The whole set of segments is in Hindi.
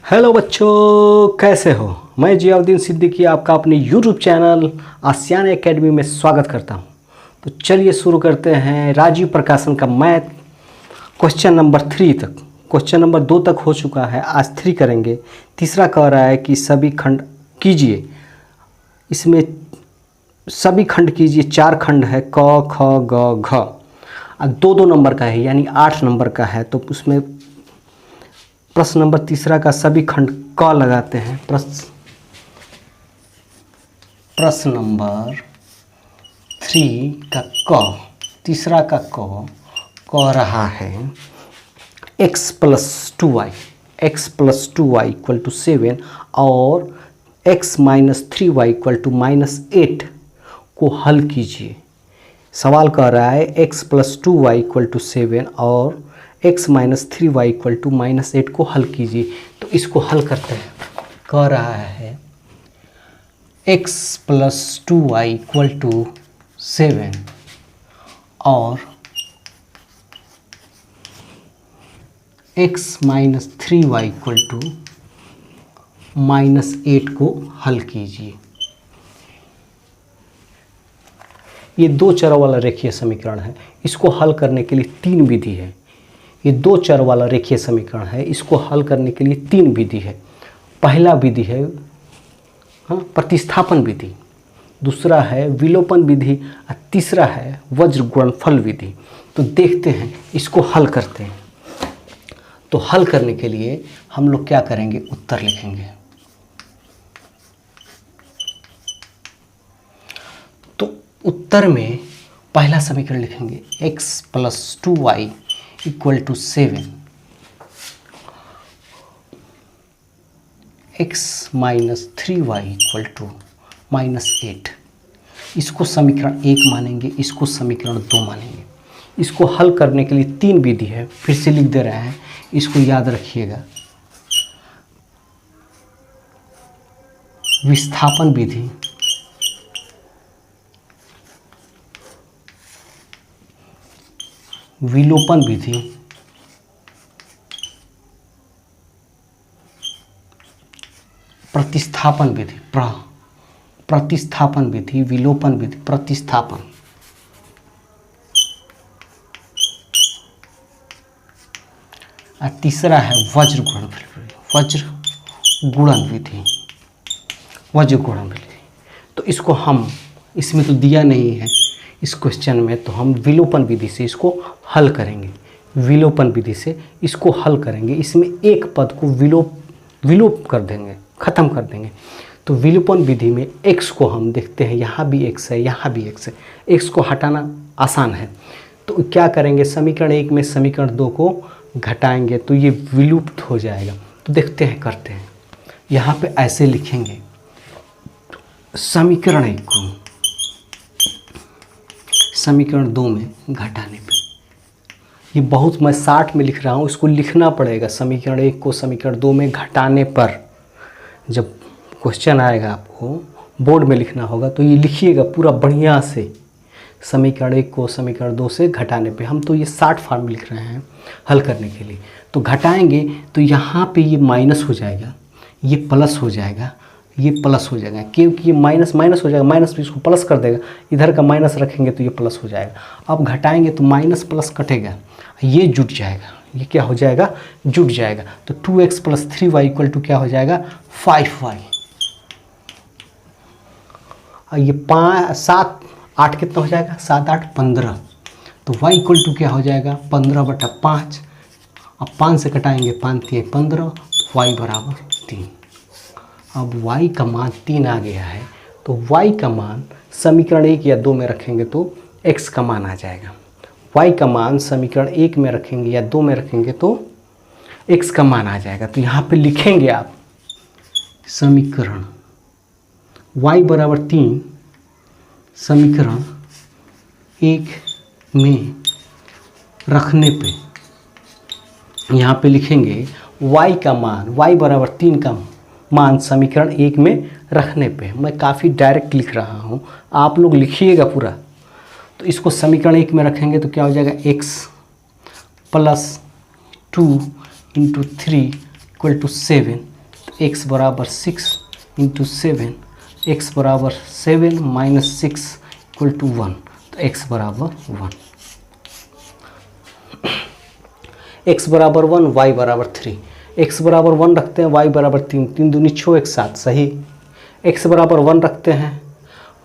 हेलो बच्चों, कैसे हो। मैं जियाउद्दीन सिद्दीकी आपका अपने यूट्यूब चैनल आसियान एकेडमी में स्वागत करता हूं। तो चलिए शुरू करते हैं। राजीव प्रकाशन का मैथ क्वेश्चन नंबर 3 तक, क्वेश्चन नंबर 2 तक हो चुका है, आज 3 करेंगे। तीसरा कह रहा है कि सभी खंड कीजिए। इसमें सभी खंड कीजिए, 4 खंड है, क ख ग घ। 2-2 नंबर का है, यानी 8 नंबर का है। तो उसमें प्रश्न नंबर तीसरा का सभी खंड क लगाते हैं। प्रश्न नंबर 3 का क, तीसरा का क कह रहा है x + 2y, x + 2y = 7 और x - 3y = -8 को हल कीजिए। सवाल कह रहा है x + 2y = 7 और x - 3y = -8 को हल कीजिए। तो इसको हल करते हैं। कह रहा है x + 2y = 7 और x - 3y = -8 को हल कीजिए। ये 2 चर वाला रेखीय समीकरण है। इसको हल करने के लिए 3 विधि है। ये 2 चर वाला रेखीय समीकरण है। इसको हल करने के लिए 3 विधि है। पहला विधि है प्रतिस्थापन विधि, दूसरा है विलोपन विधि और तीसरा है वज्र गुणनफल विधि। तो देखते हैं, इसको हल करते हैं। तो हल करने के लिए हम लोग क्या करेंगे, उत्तर लिखेंगे। तो उत्तर में पहला समीकरण लिखेंगे x + 2y = 7, x - 3y = -8। इसको समीकरण 1 मानेंगे, इसको समीकरण 2 मानेंगे। इसको हल करने के लिए 3 विधि है, फिर से लिख दे रहे हैं, इसको याद रखिएगा। विस्थापन विधि, विलोपन विधि, प्रतिस्थापन विधि, प्रतिस्थापन विधि, विलोपन विधि, प्रतिस्थापन। और तीसरा है वज्र गुणन विधि, वज्र गुणन विधि, वज्र गुणन विधि। तो इसको हम, इसमें तो दिया नहीं है इस क्वेश्चन में, तो हम विलोपन विधि से इसको हल करेंगे। विलोपन विधि से इसको हल करेंगे। इसमें एक पद को विलोप कर देंगे, ख़त्म कर देंगे। तो विलोपन विधि में x को हम देखते हैं, यहाँ भी x है, यहाँ भी x है। x को हटाना आसान है। तो क्या करेंगे, समीकरण 1 में समीकरण 2 को घटाएंगे तो ये विलुप्त हो जाएगा। तो देखते हैं, करते हैं। यहाँ पे ऐसे लिखेंगे, समीकरण 1 को समीकरण 2 में घटाने पे, ये बहुत मैं 60 में लिख रहा हूँ, इसको लिखना पड़ेगा। समीकरण 1 को समीकरण 2 में घटाने पर, जब क्वेश्चन आएगा आपको बोर्ड में लिखना होगा तो ये लिखिएगा पूरा बढ़िया से। समीकरण 1 को समीकरण 2 से घटाने पे, हम तो ये 60 फॉर्म में लिख रहे हैं हल करने के लिए। तो घटाएंगे तो यहाँ पे ये माइनस हो जाएगा, ये प्लस हो जाएगा, ये प्लस हो जाएगा, क्योंकि ये माइनस माइनस हो जाएगा, माइनस भी इसको प्लस कर देगा। इधर का माइनस रखेंगे तो ये प्लस हो जाएगा। अब घटाएंगे तो माइनस प्लस कटेगा, ये जुट जाएगा, ये क्या हो जाएगा, जुट जाएगा। तो 2x + 3y = क्या हो जाएगा, 5y। और ये 7 8 कितना हो जाएगा, 7 8 15। तो y = क्या हो जाएगा, 15/5। अब 5 से कटाएंगे, 5 × 3 = 15, y = 3। अब y का मान 3 आ गया है। तो y का मान समीकरण 1 या 2 में रखेंगे तो x का मान आ जाएगा। y का मान समीकरण 1 में रखेंगे या 2 में रखेंगे तो x का मान आ जाएगा। तो यहाँ पे लिखेंगे आप समीकरण y = 3, समीकरण 1 में रखने पे यहाँ पे लिखेंगे y का मान, y = 3 का मान समीकरण 1 में रखने पे। मैं काफ़ी डायरेक्ट लिख रहा हूँ, आप लोग लिखिएगा पूरा। तो इसको समीकरण 1 में रखेंगे तो क्या हो जाएगा, x + 2 × 3 = 7 x बराबर 6 इंटू 7, x बराबर 7 माइनस 6 इक्वल टू 1, तो x बराबर 1, x बराबर 1, y बराबर 3, x बराबर 1 रखते हैं, y बराबर 3, 3 दूनी 6 एक साथ सही, x बराबर 1 रखते हैं,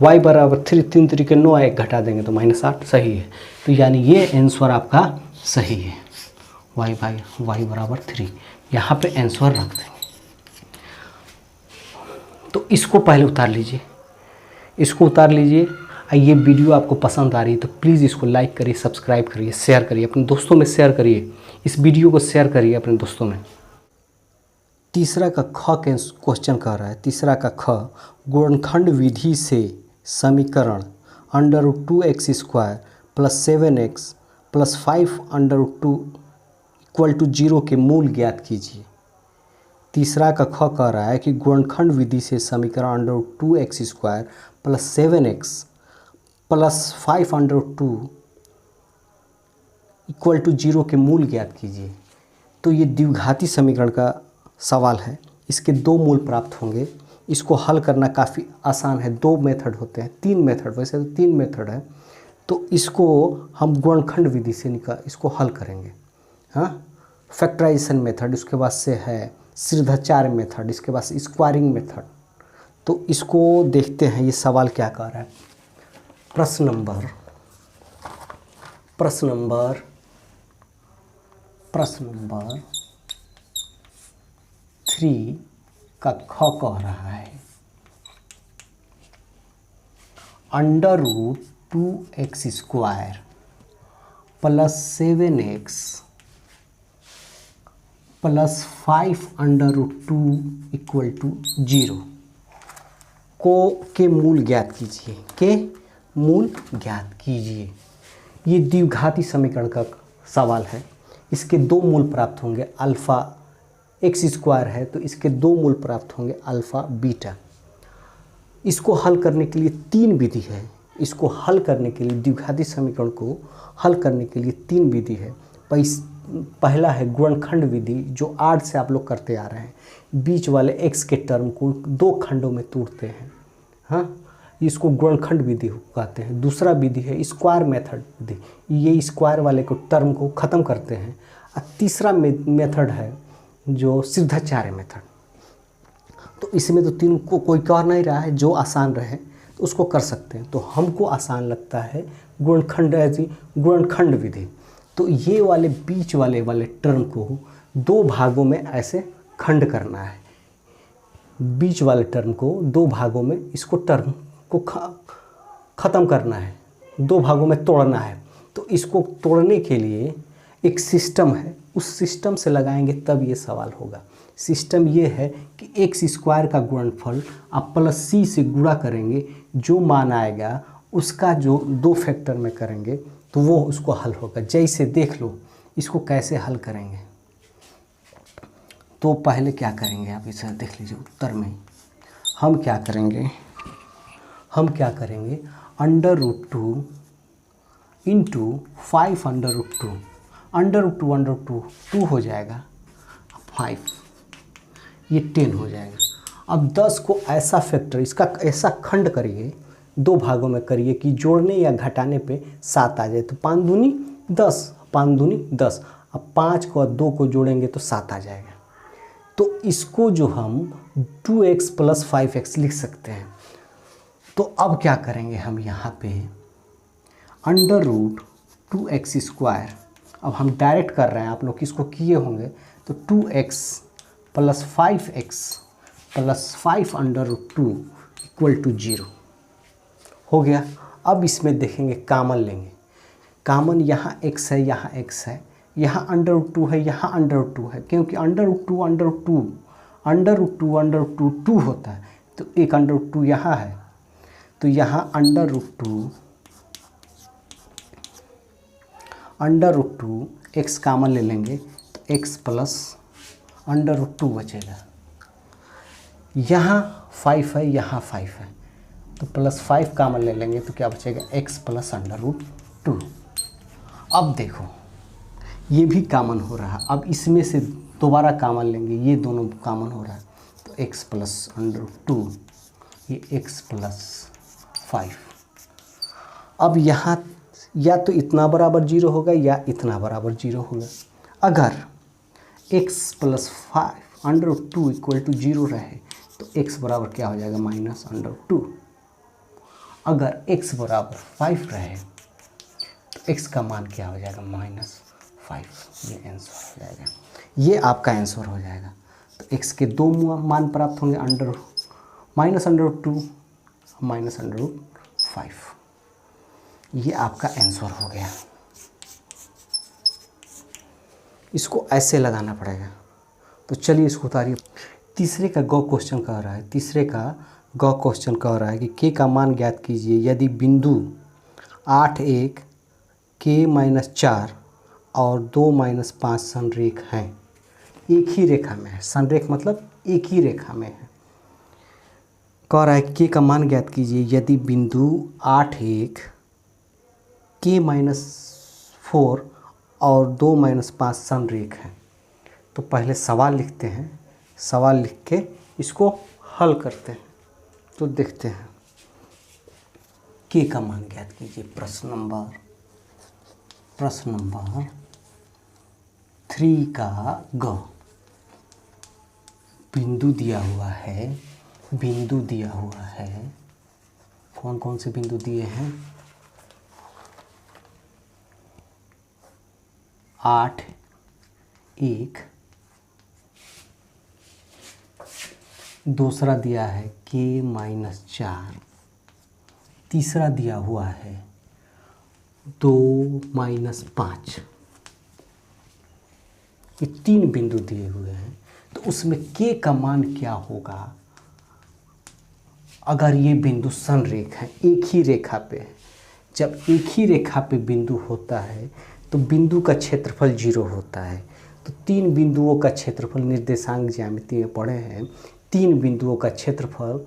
y बराबर 3, 3 तरीके 9, एक घटा देंगे तो -8 सही है। तो यानी ये आंसर आपका सही है, y बराबर 3, यहाँ पे आंसर रख देंगे। तो इसको पहले उतार लीजिए, इसको उतार लीजिए। ये वीडियो आपको पसंद आ रही है तो प्लीज़ इसको लाइक करिए, सब्सक्राइब करिए, शेयर करिए, अपने दोस्तों में शेयर करिए, इस वीडियो को शेयर करिए अपने दोस्तों में। तीसरा का ख के क्वेश्चन कर रहा है, तीसरा का ख, गुणनखंड विधि से समीकरण √2x² + 7x + 5√2 = 0 के मूल ज्ञात कीजिए। तीसरा का ख कह रहा है कि गुणनखंड विधि से समीकरण √2x² + 7x + 5√2 = 0 के मूल ज्ञात कीजिए। तो ये द्विघाती समीकरण का सवाल है, इसके दो मूल प्राप्त होंगे। इसको हल करना काफ़ी आसान है, दो मेथड होते हैं, तीन मेथड, वैसे तो तीन मेथड है। तो इसको हम गुणनखंड विधि से इसको हल करेंगे। हाँ, फैक्टराइजेशन मेथड, उसके बाद से है सिद्धाचार्य मेथड, इसके बाद से स्क्वायरिंग मेथड। तो इसको देखते हैं ये सवाल क्या कह रहा है। प्रश्न नंबर 3 का ख कह रहा है √2x² + 7x + 5√2 = 0 के मूल ज्ञात कीजिए। ये द्विघाती समीकरण का सवाल है, इसके दो मूल प्राप्त होंगे, अल्फ़ा x² है तो इसके दो मूल प्राप्त होंगे, अल्फ़ा बीटा। इसको हल करने के लिए तीन विधि है, इसको हल करने के लिए द्विघाती समीकरण को हल करने के लिए तीन विधि है। पहला है गुणनखंड विधि, जो आर्ट से आप लोग करते आ रहे हैं, बीच वाले x के टर्म को दो खंडों में तोड़ते हैं। हाँ, इसको गुणनखंड विधि कहते हैं। दूसरा विधि है स्क्वायर मेथड विधि, ये स्क्वायर वाले को टर्म को ख़त्म करते हैं। और तीसरा मेथड है जो सिद्धाचार्य मेथड। तो इसमें तो तीन को कोई कह नहीं रहा है, जो आसान रहे तो उसको कर सकते हैं। तो हमको आसान लगता है गुणनखंड विधि। तो ये वाले बीच वाले टर्म को दो भागों में ऐसे खंड करना है, बीच वाले टर्म को दो भागों में, इसको टर्म को ख़त्म करना है, दो भागों में तोड़ना है। तो इसको तोड़ने के लिए एक सिस्टम है, उस सिस्टम से लगाएंगे तब ये सवाल होगा। सिस्टम ये है कि x² का गुणनफल आप +c से गुणा करेंगे, जो मान आएगा उसका जो दो फैक्टर में करेंगे तो वो उसको हल होगा। जैसे देख लो इसको कैसे हल करेंगे। तो पहले क्या करेंगे आप इसे देख लीजिए, उत्तर में हम क्या करेंगे, √2 × 5√2, √2 2 हो जाएगा, 5 ये 10 हो जाएगा। अब 10 को ऐसा फैक्टर, इसका ऐसा खंड करिए, दो भागों में करिए कि जोड़ने या घटाने पे 7 आ जाए। तो 5 दूनी 10, 5 दूनी 10। अब 5 को 2 को जोड़ेंगे तो 7 आ जाएगा। तो इसको जो हम 2x + 5x लिख सकते हैं। तो अब क्या करेंगे हम यहाँ पे √2x², अब हम डायरेक्ट कर रहे हैं, आप लोग इसको किए होंगे। तो 2x + 5x + 5√2 = 0 हो गया। अब इसमें देखेंगे, कामन लेंगे। कामन यहाँ x है, यहाँ x है, यहाँ √2 है, यहाँ √2 है, क्योंकि √2 2 होता है। तो एक √2 यहाँ है, तो यहाँ √2 x कामन ले लेंगे तो x + √2 बचेगा। यहाँ 5 है, यहाँ 5 है, तो +5 कामन ले लेंगे तो क्या बचेगा, x + √2। अब देखो ये भी कामन हो रहा है, अब इसमें से दोबारा कामन लेंगे, ये दोनों कामन हो रहा है, तो तो x प्लस √2, ये x प्लस 5। अब यहाँ या तो इतना बराबर 0 होगा या इतना बराबर 0 होगा। अगर x प्लस 5 √2 इक्वल टू 0 रहे तो x बराबर क्या हो जाएगा, माइनस √2। अगर x बराबर 5 रहे तो x का मान क्या हो जाएगा, -5। ये आंसर हो जाएगा, ये आपका आंसर हो जाएगा। तो x के दो मान प्राप्त होंगे, -√2 -√5। ये आपका आंसर हो गया। इसको ऐसे लगाना पड़ेगा। तो चलिए इसको उतारिए। तीसरे का गौ क्वेश्चन कह रहा है, तीसरे का गौ क्वेश्चन कह रहा है कि k का मान ज्ञात कीजिए यदि बिंदु 8 1 k-4 और 2-5 संरेख हैं। एक ही रेखा में है, संरेख मतलब एक ही रेखा में है। कह रहा है कि k का मान ज्ञात कीजिए यदि बिंदु 8 1 k-4 और 2-5 संरेख हैं। तो पहले सवाल लिखते हैं, सवाल लिख के इसको हल करते हैं। तो देखते हैं, k का मान ज्ञात कीजिए। प्रश्न नंबर 3 का ग। बिंदु दिया हुआ है, बिंदु दिया हुआ है। कौन कौन से बिंदु दिए हैं, 8 1, दूसरा दिया है k-4, तीसरा दिया हुआ है 2-5। ये 3 बिंदु दिए हुए हैं। तो उसमें k का मान क्या होगा अगर ये बिंदु संरेख है, एक ही रेखा पे है। जब एक ही रेखा पे बिंदु होता है तो बिंदु का क्षेत्रफल 0 होता है। तो 3 बिंदुओं का क्षेत्रफल, निर्देशांक ज्यामिति में पढ़े हैं, 3 बिंदुओं का क्षेत्रफल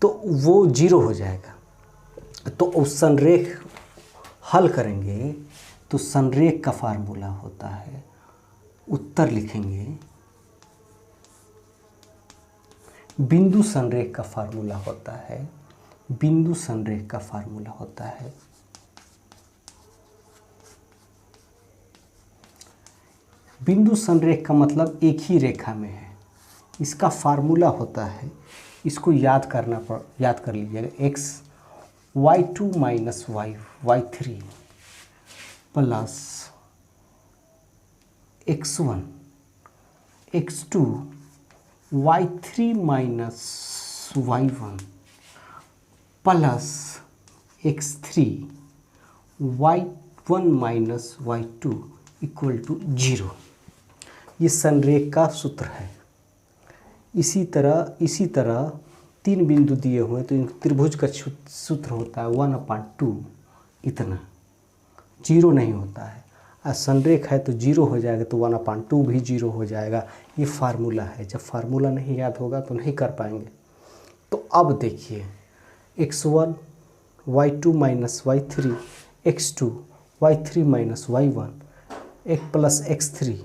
तो वो 0 हो जाएगा। तो उस संरेख हल करेंगे तो संरेख का फार्मूला होता है, उत्तर लिखेंगे, बिंदु संरेख का फार्मूला होता है, बिंदु संरेख का फार्मूला होता है बिंदु संरेख का मतलब एक ही रेखा में है। इसका फार्मूला होता है, इसको याद कर लीजिएगा, x y2 minus y3 plus x1 x2 y3 minus y1 plus x3 y1 minus y2 equal to 0। ये संरेख का सूत्र है। इसी तरह 3 बिंदु दिए हुए तो त्रिभुज का सूत्र होता है 1/2, इतना, 0 नहीं होता है। और संरेख है तो 0 हो जाएगा, तो 1/2 भी 0 हो जाएगा। ये फार्मूला है। जब फार्मूला नहीं याद होगा तो नहीं कर पाएंगे। तो अब देखिए, x1 y2 minus y3 x2 y3 minus y1 एक plus x3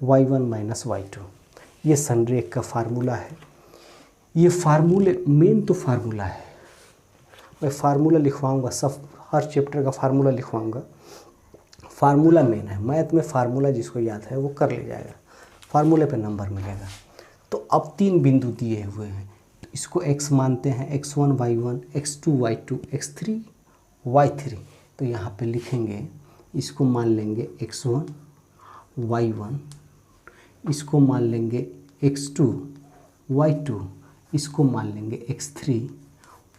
y1 minus y2, ये संरेख का फार्मूला है। ये फार्मूले मेन तो फार्मूला है। मैं फार्मूला लिखवाऊंगा, सब हर चैप्टर का फार्मूला लिखवाऊंगा। फार्मूला मेन है। मैथ में फार्मूला जिसको याद है वो कर ले जाएगा, फार्मूले पे नंबर मिलेगा। तो अब 3 बिंदु दिए हुए हैं, तो इसको x मानते हैं, x1 y1 x2 y2 x3 y3। तो यहाँ पे लिखेंगे, इसको मान लेंगे x1 y1, इसको मान लेंगे x2 y2, इसको मान लेंगे x3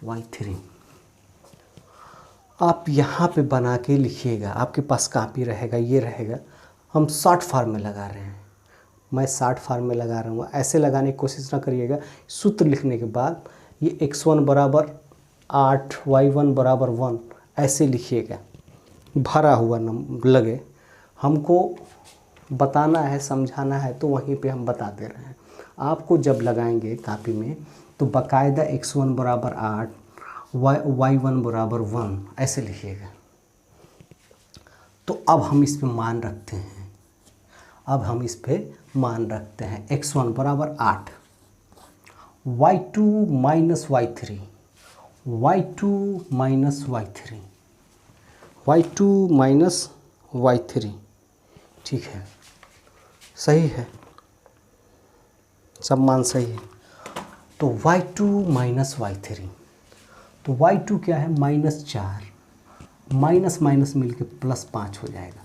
y3। आप यहाँ पे बना के लिखिएगा, आपके पास कापी रहेगा, ये रहेगा। हम शॉर्ट फॉर्म में लगा रहे हैं, मैं शॉर्ट फॉर्म में लगा रहा हूँ। ऐसे लगाने की कोशिश ना करिएगा। सूत्र लिखने के बाद ये x1 बराबर 8 y1 बराबर 1 ऐसे लिखिएगा, भरा हुआ लगे। हमको बताना है, समझाना है, तो वहीं पे हम बता दे रहे हैं। आपको जब लगाएंगे कापी में तो बाकायदा x1 बराबर 8 y1 बराबर 1 ऐसे लिखिएगा। तो अब हम इस पे मान रखते हैं, अब हम इस पे मान रखते हैं। x1 बराबर 8 y2 minus y3, y2 minus y3, y2 minus y3, ठीक है, सही है, सब मान सही है। तो y2 माइनस y3, तो y2 क्या है -4, माइनस माइनस मिलके +5 हो जाएगा।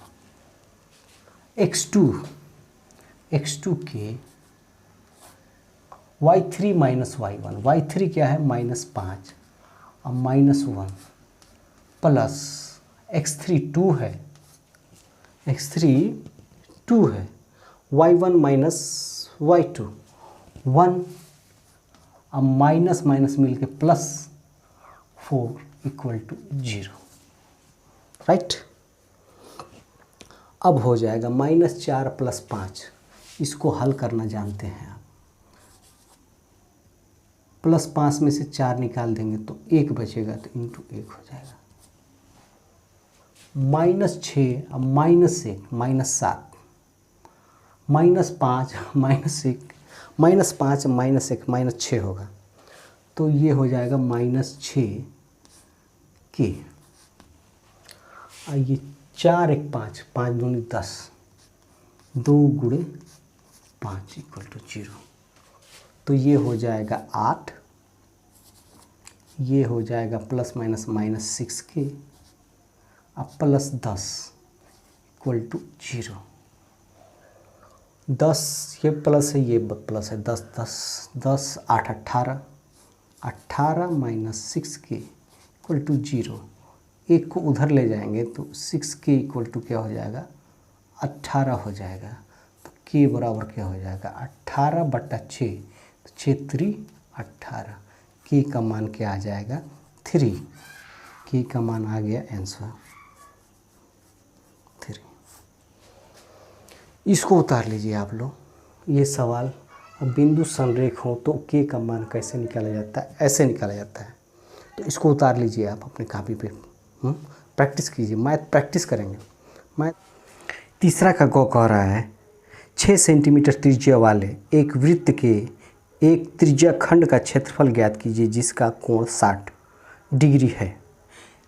x2 के y3 माइनस y1, y3 क्या है -5 और -1 प्लस x3 2 है, x3 2 है, y1 माइनस y2 1 अब माइनस माइनस मिलके +4 इक्वल टू 0, राइट। अब हो जाएगा -4 + 5, इसको हल करना जानते हैं आप। +5 में से 4 निकाल देंगे तो 1 बचेगा, तो इंटू 1 हो जाएगा। -6 अब -1 -7, -5 -1 -5 -1 -6 होगा, तो ये हो जाएगा -6 के। ये 4 1 5, 5 दूनी 10, 2 गुणे 5 इक्वल टू 0, तो ये हो जाएगा 8, ये हो जाएगा ±-6 के अब +10 इक्वल टू 0। 10 ये प्लस है, ये प्लस है, 10 10 10 8 18, 18 -6 के इक्वल टू 0। एक को उधर ले जाएंगे तो 6 के इक्वल टू क्या हो जाएगा 18 हो जाएगा। तो के बराबर क्या हो जाएगा 18/6, तो 6 3 18, के का मान क्या आ जाएगा 3, के का मान आ गया आंसर 3। इसको उतार लीजिए आप लोग, ये सवाल। अब बिंदु संरेख हो तो के का मान कैसे निकाला जाता है, ऐसे निकाला जाता है। तो इसको उतार लीजिए आप अपने कापी पे, प्रैक्टिस कीजिए, मैथ प्रैक्टिस करेंगे। मैथ तीसरा का गौ कह रहा है 6 सेंटीमीटर त्रिज्या वाले एक वृत्त के एक त्रिज्या खंड का क्षेत्रफल ज्ञात कीजिए जिसका कोण 60 डिग्री है।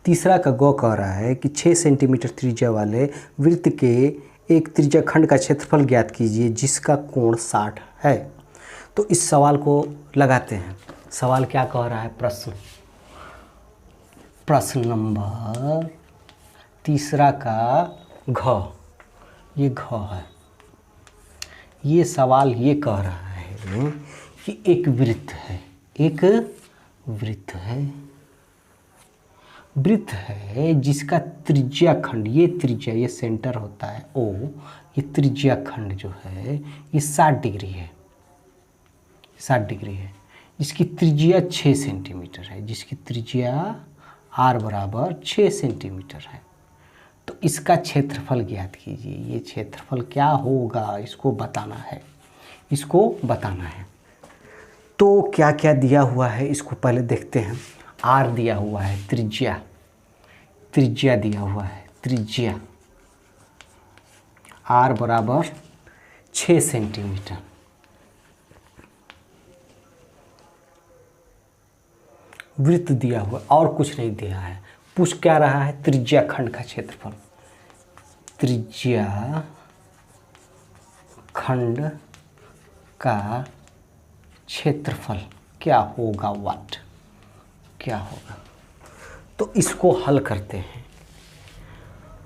तीसरा का गौ कह रहा है कि 6 सेंटीमीटर त्रिज्या वाले वृत्त के एक त्रिज्या खंड का क्षेत्रफल ज्ञात कीजिए जिसका कोण 60 है। तो इस सवाल को लगाते हैं। सवाल क्या कह रहा है, प्रश्न नंबर तीसरा का घ, ये घ है। ये सवाल ये कह रहा है कि एक वृत्त है, एक वृत्त है जिसका त्रिज्या खंड, ये त्रिज्या, ये सेंटर होता है ओ, ये त्रिज्या खंड जो है ये 60 डिग्री है, 60 डिग्री है। जिसकी त्रिज्या 6 सेंटीमीटर है, जिसकी त्रिज्या r बराबर 6 सेंटीमीटर है। तो इसका क्षेत्रफल ज्ञात कीजिए। ये क्षेत्रफल क्या होगा इसको बताना है, इसको बताना है। तो क्या क्या दिया हुआ है इसको पहले देखते हैं। r दिया हुआ है, त्रिज्या दिया हुआ है, त्रिज्या r बराबर 6 सेंटीमीटर। वृत्त दिया हुआ, और कुछ नहीं दिया है। पूछ क्या रहा है, त्रिज्या खंड का क्षेत्रफल। त्रिज्या खंड का क्षेत्रफल क्या होगा, वाट क्या होगा। तो इसको हल करते हैं।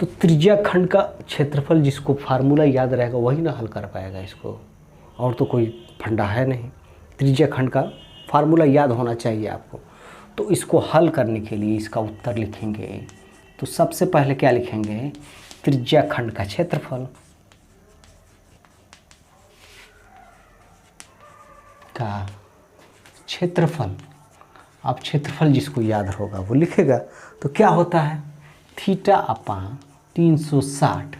तो त्रिज्या खंड का क्षेत्रफल जिसको फार्मूला याद रहेगा वही ना हल कर पाएगा इसको, और तो कोई फंडा है नहीं। त्रिज्या खंड का फार्मूला याद होना चाहिए आपको। तो इसको हल करने के लिए इसका उत्तर लिखेंगे। तो सबसे पहले क्या लिखेंगे, त्रिज्या खंड का क्षेत्रफल का क्षेत्रफल। अब क्षेत्रफल जिसको याद होगा वो लिखेगा। तो क्या होता है, θ/360।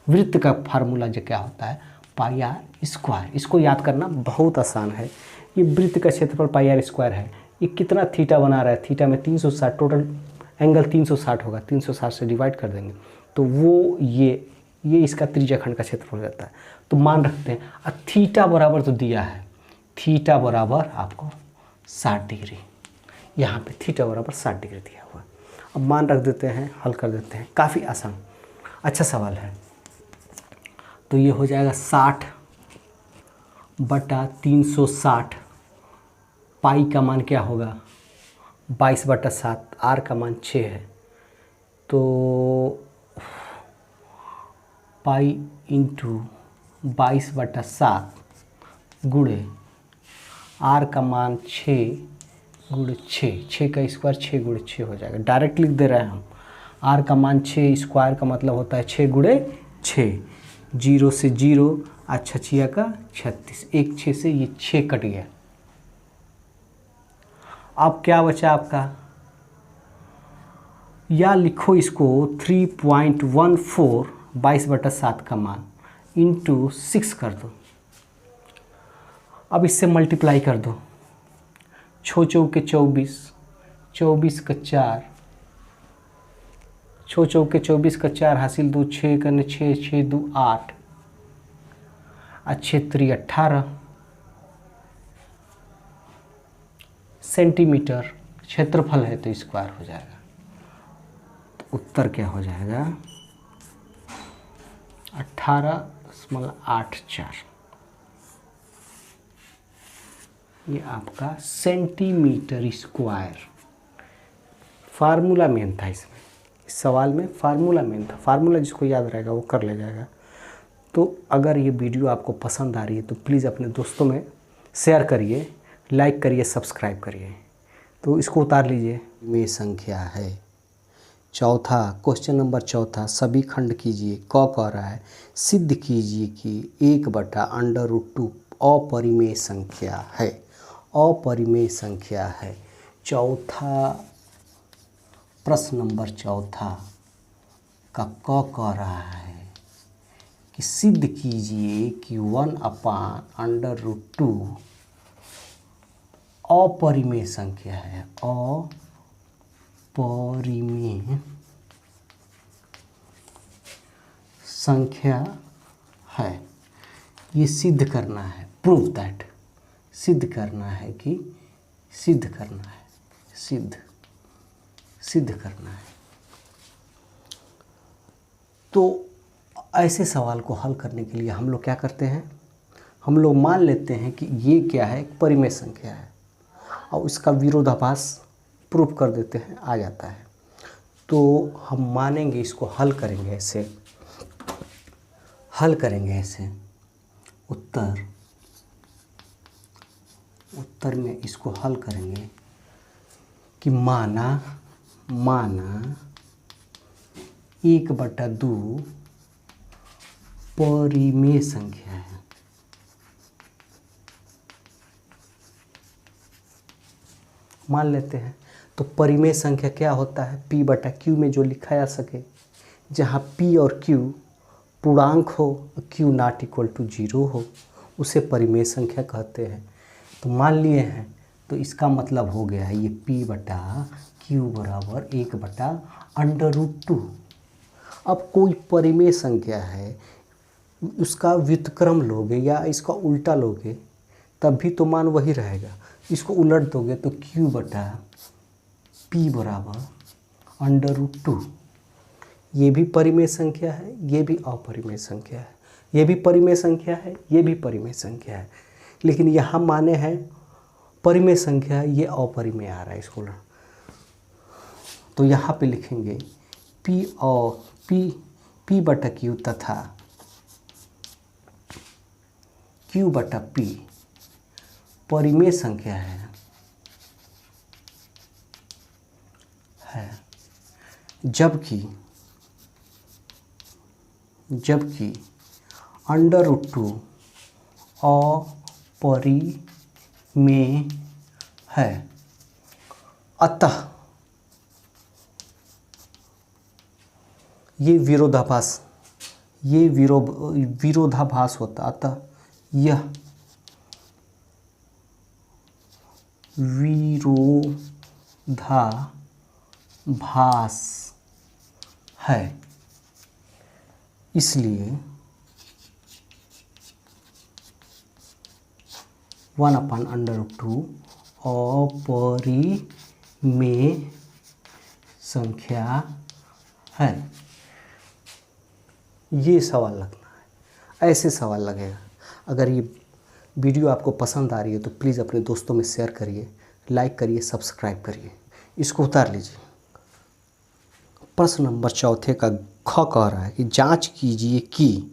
वृत्त का फार्मूला जो क्या होता है, πr²। इसको याद करना बहुत आसान है। ये वृत्त का क्षेत्रफल πr² है। ये कितना थीटा बना रहा है, थीटा में 360, टोटल एंगल 360 होगा। 360 से डिवाइड कर देंगे तो वो ये इसका त्रिज्या खंड का क्षेत्रफल हो जाता है। तो मान रखते हैं। अब थीटा बराबर तो दिया है, थीटा बराबर आपको 60 डिग्री। यहाँ पे थीटा बराबर 60 डिग्री दिया हुआ। अब मान रख देते हैं, हल कर देते हैं। काफ़ी आसान, अच्छा सवाल है। तो ये हो जाएगा 60/360। पाई का मान क्या होगा? 22/7। आर का मान 6 है, तो पाई इंटू 22/7 गुणे आर का मान 6 गुणे 6 का स्क्वायर 6 गुणे 6 हो जाएगा। डायरेक्ट लिख दे रहे हैं हम। आर का मान 6, स्क्वायर का मतलब होता है 6 गुणे 6। 0 से 0, अच्छा 6 का 36, 1 6 से ये 6 कट गया। अब क्या बचा आपका? या लिखो इसको 3.14 22/7 का मान इंटू 6 कर दो। अब इससे मल्टीप्लाई कर दो। 6 चौके 24, 24 का 4, 6 चौके 24 का 4 हासिल 2, 6 करने 6, 6 2 8, अच्छे 3 18 सेंटीमीटर क्षेत्रफल है, तो स्क्वायर हो जाएगा। तो उत्तर क्या हो जाएगा? 18.84। ये आपका सेंटीमीटर स्क्वायर। फार्मूला मेन था इसमें, इस सवाल में फार्मूला मेन था। फार्मूला जिसको याद रहेगा वो कर ले जाएगा। तो अगर ये वीडियो आपको पसंद आ रही है तो प्लीज़ अपने दोस्तों में शेयर करिए, लाइक करिए, सब्सक्राइब करिए। तो इसको उतार लीजिए। में संख्या है। चौथा क्वेश्चन नंबर चौथा, सभी खंड कीजिए। क कह रहा है सिद्ध कीजिए कि 1/√2 अपरिमेय संख्या है। अपरिमेय संख्या है। चौथा प्रश्न नंबर चौथा का क कह रहा है कि सिद्ध कीजिए कि 1/√2 अपरिमेय संख्या है। अपरिमेय संख्या है। ये सिद्ध करना है, प्रूव दैट। सिद्ध करना है कि सिद्ध करना है, सिद्ध करना है। तो ऐसे सवाल को हल करने के लिए हम लोग क्या करते हैं? हम लोग मान लेते हैं कि ये क्या है, एक परिमेय संख्या है, और उसका विरोधाभास प्रूफ कर देते हैं, आ जाता है। तो हम मानेंगे, इसको हल करेंगे ऐसे, हल करेंगे ऐसे। उत्तर में इसको हल करेंगे कि माना 1/2 परिमेय संख्या है। मान लेते हैं। तो परिमेय संख्या क्या होता है? P/Q में जो लिखा जा सके, जहाँ P और Q पूर्णांक हो, Q ≠ 0 हो, उसे परिमेय संख्या कहते हैं। तो मान लिए हैं, तो इसका मतलब हो गया है ये P/Q बराबर 1/√2। अब कोई परिमेय संख्या है, उसका व्युत्क्रम लोगे या इसका उल्टा लोगे तब भी तो मान वही रहेगा। इसको उलट दोगे तो Q/P बराबर √2। ये भी परिमेय संख्या है, ये भी अपरिमेय संख्या है। ये भी परिमेय संख्या है, ये भी परिमेय संख्या है। लेकिन यहाँ माने हैं परिमेय संख्या, ये अपरिमेय आ रहा है इसको। तो यहाँ पे लिखेंगे P/Q तथा Q/P परिमेय संख्या है। जबकि √2 अपरिमेय है। अतः ये विरोधाभास होता। अतः यह विरोधाभास है। इसलिए 1/√2 अपरिमेय संख्या है। ये सवाल लगना है, ऐसे सवाल लगेगा। अगर ये वीडियो आपको पसंद आ रही है तो प्लीज़ अपने दोस्तों में शेयर करिए, लाइक करिए, सब्सक्राइब करिए। इसको उतार लीजिए। प्रश्न नंबर 4 का ख कह रहा है कि जांच कीजिए कि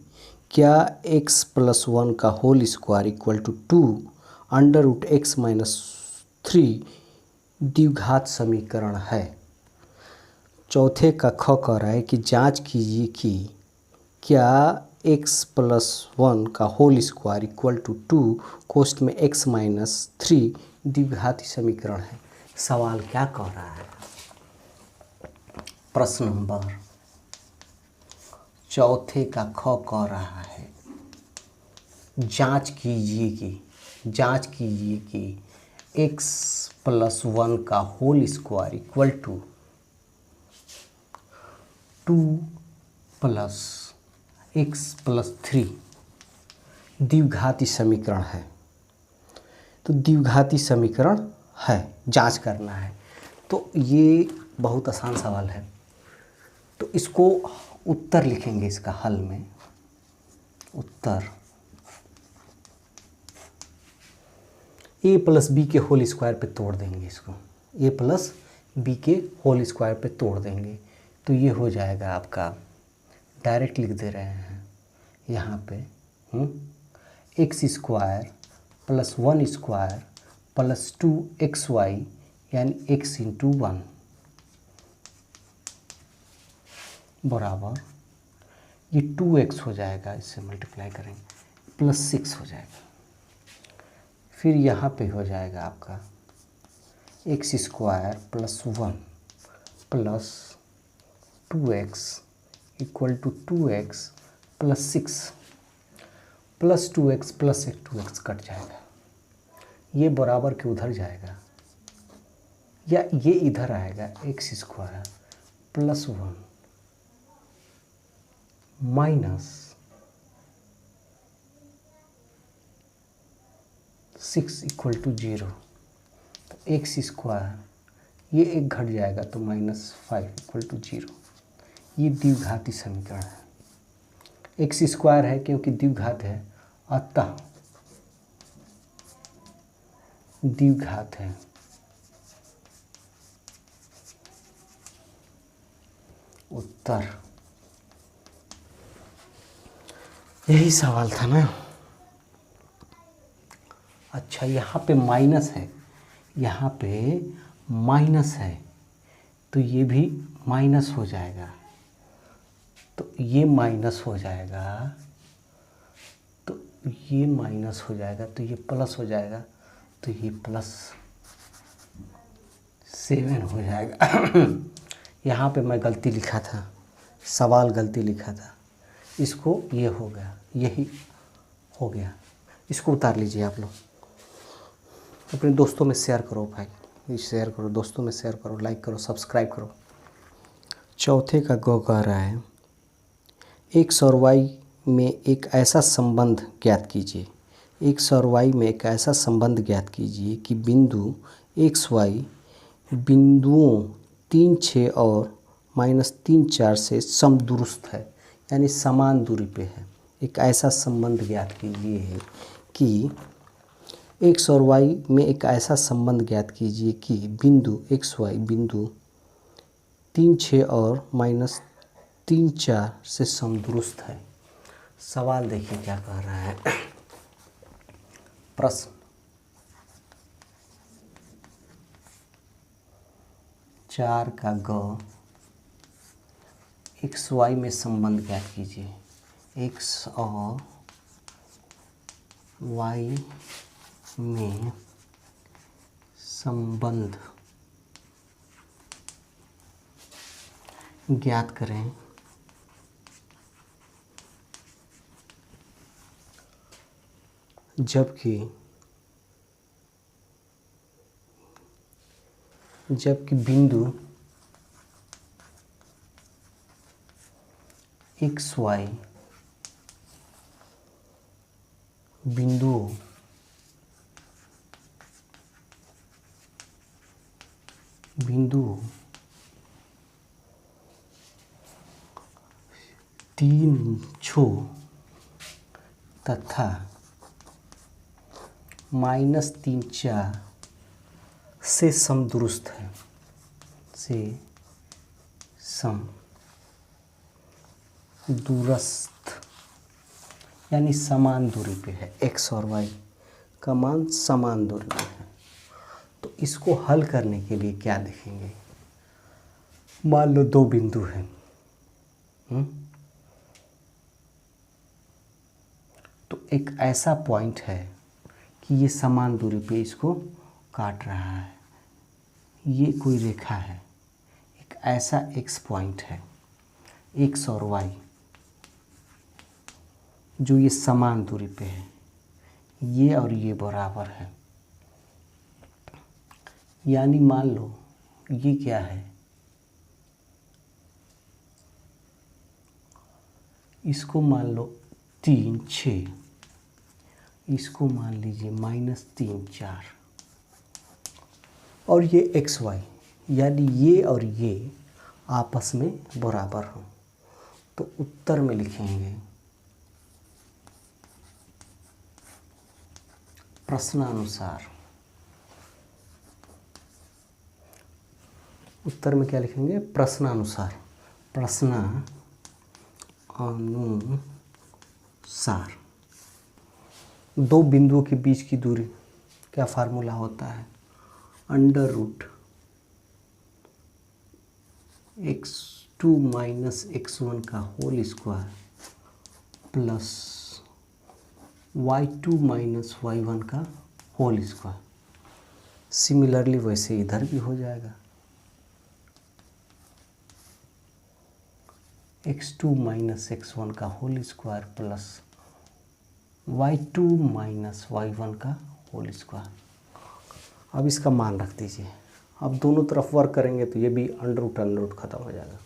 क्या x+1 का whole square equal to 2√x-3 द्विघात समीकरण है। चौथे का ख कह रहा है कि जांच कीजिए कि क्या x+1 का होल स्क्वायर इक्वल टू 2 कोष्ठ में x-3 द्विघाती समीकरण है। सवाल क्या कह रहा है? प्रश्न नंबर 4 का ख कह रहा है जांच कीजिए कि x+1 का whole square equal to 2+x+3 द्विघाती समीकरण है। तो द्विघाती समीकरण है, जांच करना है। तो ये बहुत आसान सवाल है। तो इसको उत्तर लिखेंगे इसका हल में। उत्तर a+b के होल स्क्वायर पे तोड़ देंगे इसको। a+b के होल स्क्वायर पे तोड़ देंगे तो ये हो जाएगा आपका, डायरेक्ट लिख दे रहे हैं यहाँ पे, x² + 1² + 2xy यानी x × 1 बराबर, ये 2x हो जाएगा, इससे मल्टीप्लाई करेंगे +6 हो जाएगा। फिर यहाँ पे हो जाएगा आपका x² + 1 + 2x = 2x + 6 + 2x + 2x cut जाएगा। ये बराबर के उधर जाएगा या ये इधर आएगा, x² + 1 -6 = 0। तो x², ये एक घट जाएगा तो -5 = 0। ये द्विघाती समीकरण है। x² है क्योंकि द्विघात है, अतः द्विघात है। उत्तर, यही सवाल था ना। अच्छा, यहाँ पे माइनस है, यहाँ पे माइनस है तो ये भी माइनस हो जाएगा। तो ये माइनस हो जाएगा, तो ये माइनस हो जाएगा, तो ये प्लस हो जाएगा, तो ये +7 हो जाएगा। यहाँ पे मैं गलती लिखा था, सवाल गलती लिखा था, इसको ये हो गया, यही हो गया। इसको उतार लीजिए आप लोग। अपने दोस्तों में शेयर करो भाई, शेयर करो, दोस्तों में शेयर करो, लाइक करो, सब्सक्राइब करो। चौथे का ग कह रहा है x और y में एक ऐसा संबंध ज्ञात कीजिए। x और y में एक ऐसा संबंध ज्ञात कीजिए कि बिंदु x y बिंदुओं 3, 6 और -3, 4 से समदूरस्थ है, यानी समान दूरी पे है। एक ऐसा संबंध ज्ञात कीजिए कि x और y में एक ऐसा संबंध ज्ञात कीजिए कि बिंदु x y बिंदु 3, 6 और -3, 4 से समदूरस्थ है। सवाल देखिए क्या कह रहा है। प्रश्न 4 का ग, x y में संबंध ज्ञात कीजिए। x और y में संबंध ज्ञात करें। जबकि बिंदु x y बिंदुओं बिंदु 3 छो तथा -3 4 से समदुरुस्त है, से समदूरस्थ यानी समान दूरी पे है, x और y का मान समान दूरी पे है। तो इसको हल करने के लिए क्या देखेंगे, मान लो 2 बिंदु हैं, तो एक ऐसा पॉइंट है कि ये समान दूरी पे इसको काट रहा है, ये कोई रेखा है, एक ऐसा x पॉइंट है, x और y जो ये समान दूरी पे है, ये और ये बराबर है। यानी मान लो ये क्या है, इसको मान लो 3 6, इसको मान लीजिए -3 4, और ये एक्स वाई यानी ये और ये आपस में बराबर हो। तो उत्तर में लिखेंगे प्रश्नानुसार। उत्तर में क्या लिखेंगे, प्रश्नानुसार, प्रश्नानुसार। 2 बिंदुओं के बीच की दूरी क्या फार्मूला होता है, √x2 - x1 का whole square plus y2 - y1 का होल स्क्वायर। सिमिलरली वैसे इधर भी हो जाएगा, x2 - x1 का whole square plus y2 - y1 का होल स्क्वायर। अब इसका मान रख दीजिए, अब दोनों तरफ वर्क करेंगे तो ये भी अंडर रूट खत्म हो जाएगा।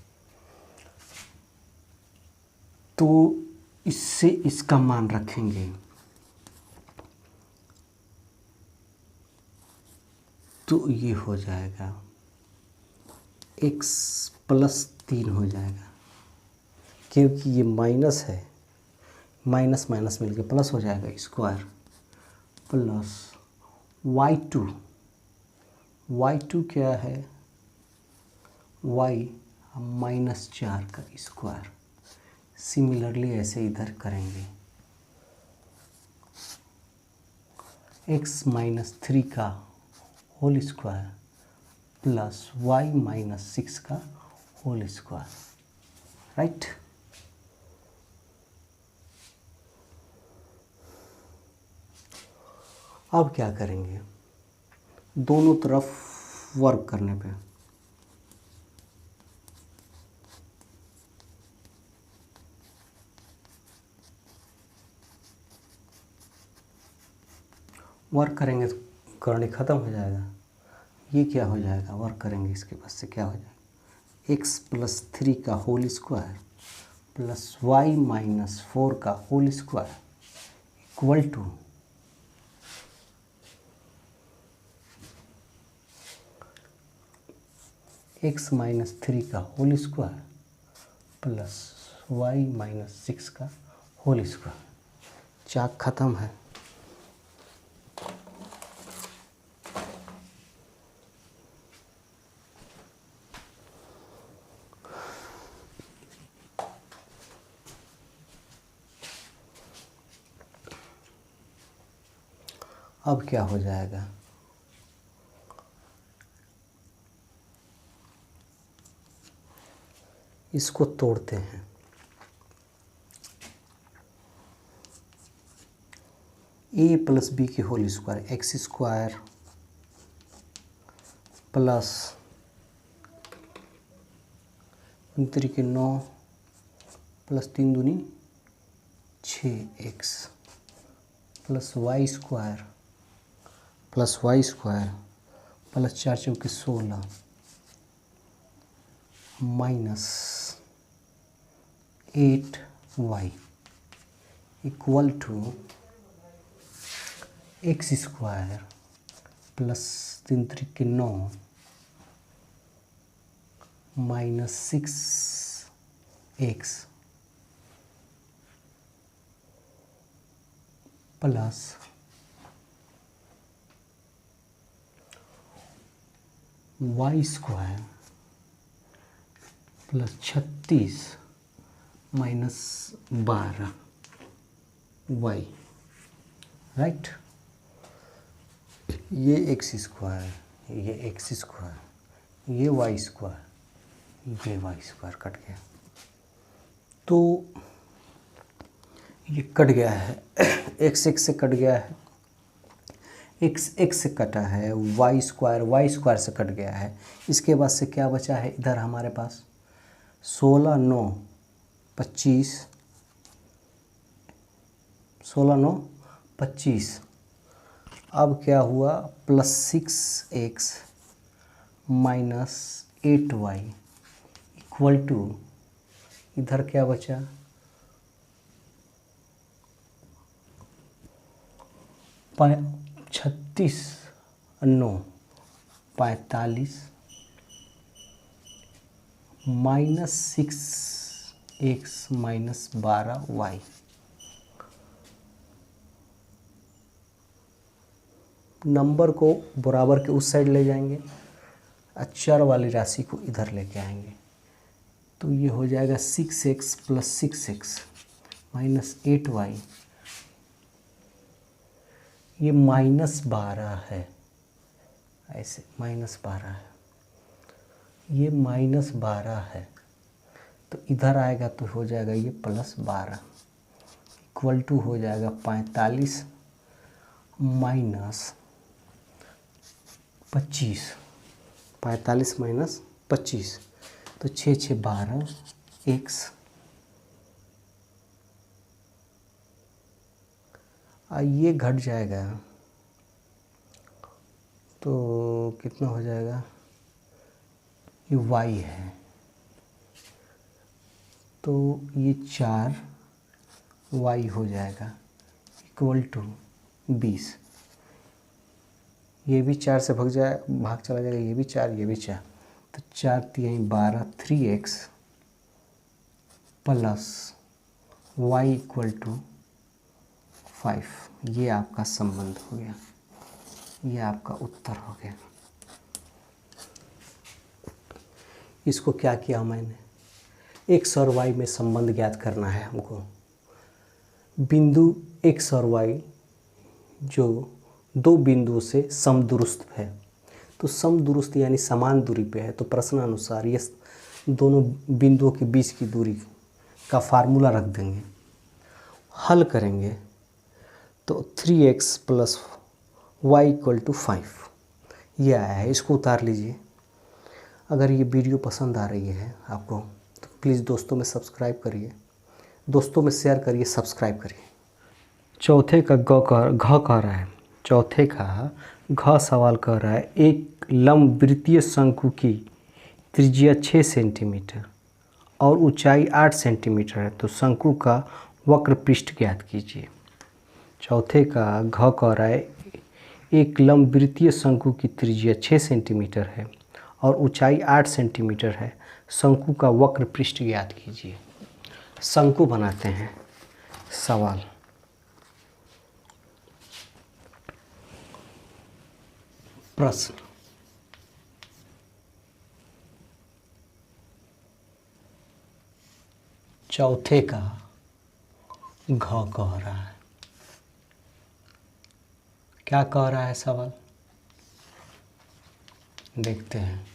तो इससे इसका मान रखेंगे तो ये हो जाएगा x + 3 हो जाएगा, क्योंकि ये माइनस है, माइनस माइनस मिलके प्लस हो जाएगा, स्क्वायर प्लस y2 क्या है, y -4 का स्क्वायर। सिमिलरली ऐसे इधर करेंगे, x - 3 का होल स्क्वायर प्लस y - 6 का होल स्क्वायर, राइट। अब क्या करेंगे, दोनों तरफ वर्क करने पे वर्क करेंगे तो करनी ख़त्म हो जाएगा। ये क्या हो जाएगा, वर्क करेंगे इसके पास से क्या हो जाएगा, x + 3 का होल स्क्वायर प्लस y - 4 का whole square equal to x - 3 का होल स्क्वायर प्लस y - 6 का होल स्क्वायर। चाक ख़त्म है। अब क्या हो जाएगा, इसको तोड़ते हैं, a + b के whole square x square plus 3 × 9 plus 3 दूनी 6x plus y square plus 4 चौके 16 minus 8y equal to x square plus 3 × 9 minus 6x plus y square plus 36 minus 12 y, right. ये एक्स स्क्वायर, ये एक्स स्क्वायर, ये वाई स्क्वायर, ये वाई स्क्वायर कट गया, तो ये कट गया है, एक्स एक्स से कट गया है, एक्स एक्स से कटा है, वाई स्क्वायर से कट गया है। इसके बाद से क्या बचा है इधर हमारे पास, 16 9 25, 16 9 25। अब क्या हुआ, plus 6x minus 8y equal to, इधर क्या बचा, 36 9 45 minus 6x minus 12y। Number को बराबर के उस साइड ले जाएंगे, अचर वाली राशि को इधर लेके आएंगे, तो ये हो जाएगा 6x plus 6x minus 8y, ये माइनस 12 है, ऐसे माइनस 12 है, ये माइनस 12 है, तो इधर आएगा तो हो जाएगा ये प्लस 12 इक्वल टू हो जाएगा 45 माइनस 25, 45 माइनस 25, तो 6 6 12 x, ये घट जाएगा तो कितना हो जाएगा, ये y है, तो ये 4 y हो जाएगा इक्वल टू 20। ये भी 4 से भाग चला जाएगा, ये भी 4 ये भी 4, तो 4 3 12 3x plus y equal to 5। ये आपका संबंध हो गया, ये आपका उत्तर हो गया। इसको क्या किया मैंने, x और y में संबंध ज्ञात करना है हमको। बिंदु x और y जो दो बिंदुओं से समदूरस्थ है, तो समदूरस्थ यानी समान दूरी पे है, तो प्रश्नानुसार ये दोनों बिंदुओं के बीच की दूरी का फार्मूला रख देंगे, हल करेंगे तो 3x plus Y equal to 5 ये आया है। इसको उतार लीजिए। अगर ये वीडियो पसंद आ रही है आपको तो प्लीज़ दोस्तों में सब्सक्राइब करिए, दोस्तों में शेयर करिए, सब्सक्राइब करिए। चौथे का घ कह रहा है, चौथे का घ सवाल कह रहा है, एक लंबवृत्तीय शंकु की त्रिज्या 6 सेंटीमीटर और ऊंचाई 8 सेंटीमीटर है, तो शंकु का वक्र पृष्ठ ज्ञात कीजिए। चौथे का घ कह रहा है, एक लंबवृत्तीय शंकु की त्रिज्या 6 सेंटीमीटर है और ऊंचाई 8 सेंटीमीटर है, शंकु का वक्र पृष्ठ ज्ञात कीजिए। शंकु बनाते हैं। सवाल, प्रश्न, चौथे का घ कह रहा है, क्या कह रहा है सवाल देखते हैं।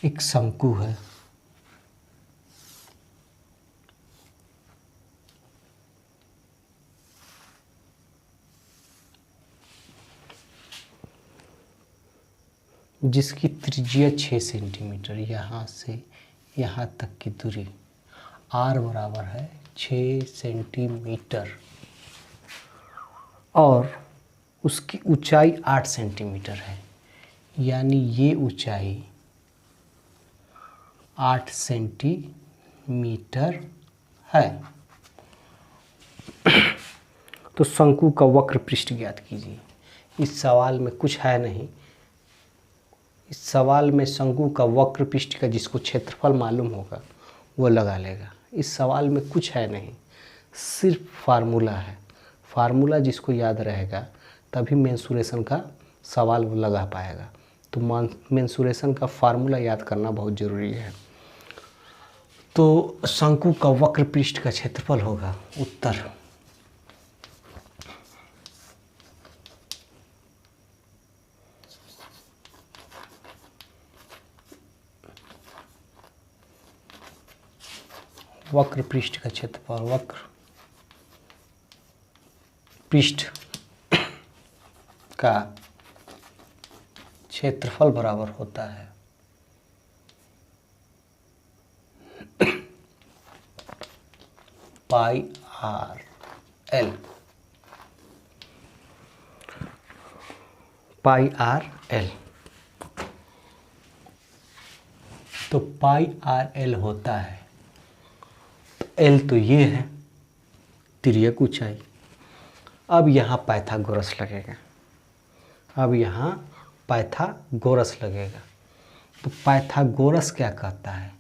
एक शंकु है, जिसकी त्रिज्या 6 सेंटीमीटर, यहाँ से यहाँ तक की दूरी r बराबर है 6 सेंटीमीटर और उसकी ऊंचाई 8 सेंटीमीटर है, यानी ये ऊंचाई 8 सेंटीमीटर है। तो शंकु का वक्र पृष्ठ ज्ञात कीजिए। इस सवाल में कुछ है नहीं, इस सवाल में शंकु का वक्र पृष्ठ का जिसको क्षेत्रफल मालूम होगा वो लगा लेगा। इस सवाल में कुछ है नहीं, सिर्फ फार्मूला है। फार्मूला जिसको याद रहेगा तभी मेंसुरेशन का सवाल वो लगा पाएगा। तो मेंसुरेशन का फार्मूला याद करना बहुत ज़रूरी है। तो शंकु का वक्र पृष्ठ का क्षेत्रफल होगा उत्तर वक्र पृष्ठ का क्षेत्रफल, वक्र पृष्ठ का क्षेत्रफल बराबर होता है पाई आर एल। पाई आर एल, तो पाई आर एल होता है, एल तो ये है तिर्यक ऊंचाई। अब यहाँ पाइथागोरस लगेगा, अब यहाँ पाइथागोरस लगेगा। तो पाइथागोरस क्या कहता है,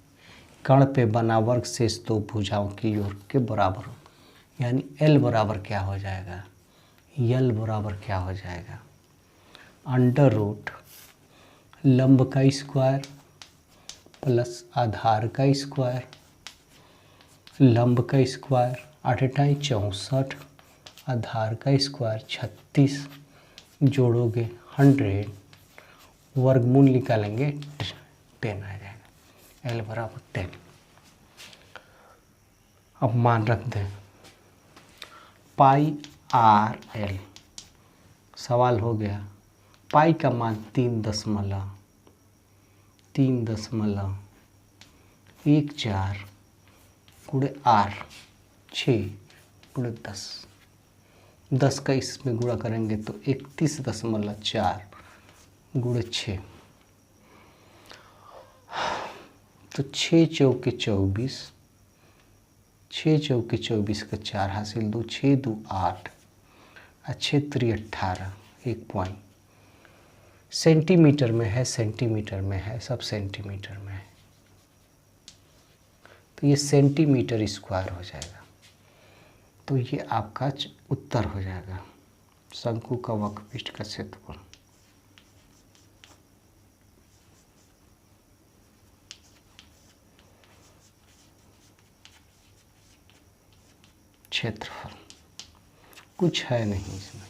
कर्ण पे बना वर्ग शेष दो भुजाओं की योग के बराबर हो। यानी एल बराबर क्या हो जाएगा, यल बराबर क्या हो जाएगा, अंडर रूट लंब का स्क्वायर प्लस आधार का स्क्वायर, लंब का स्क्वायर 8×8 64, आधार का स्क्वायर 36, जोड़ोगे 100, वर्गमूल निकालेंगे 10 आ जाएगा, एल बराबर 10। अब मान रख दें पाई आर एल, सवाल हो गया पाई का मान 3.14 गुणे आर 6 × 10 का इसमें गुणा करेंगे तो 31.4 गुणे 6, तो 6 चौके 24, 6 चौके 24 का 4 हासिल 2, 6 2 8, 6 3 18, 1 पॉइंट। सेंटीमीटर में है, सेंटीमीटर में है, सब सेंटीमीटर में है, तो ये सेंटीमीटर स्क्वायर हो जाएगा। तो ये आपका उत्तर हो जाएगा शंकु का वक्र पृष्ठ का क्षेत्रफल। क्षेत्रफल कुछ है नहीं इसमें,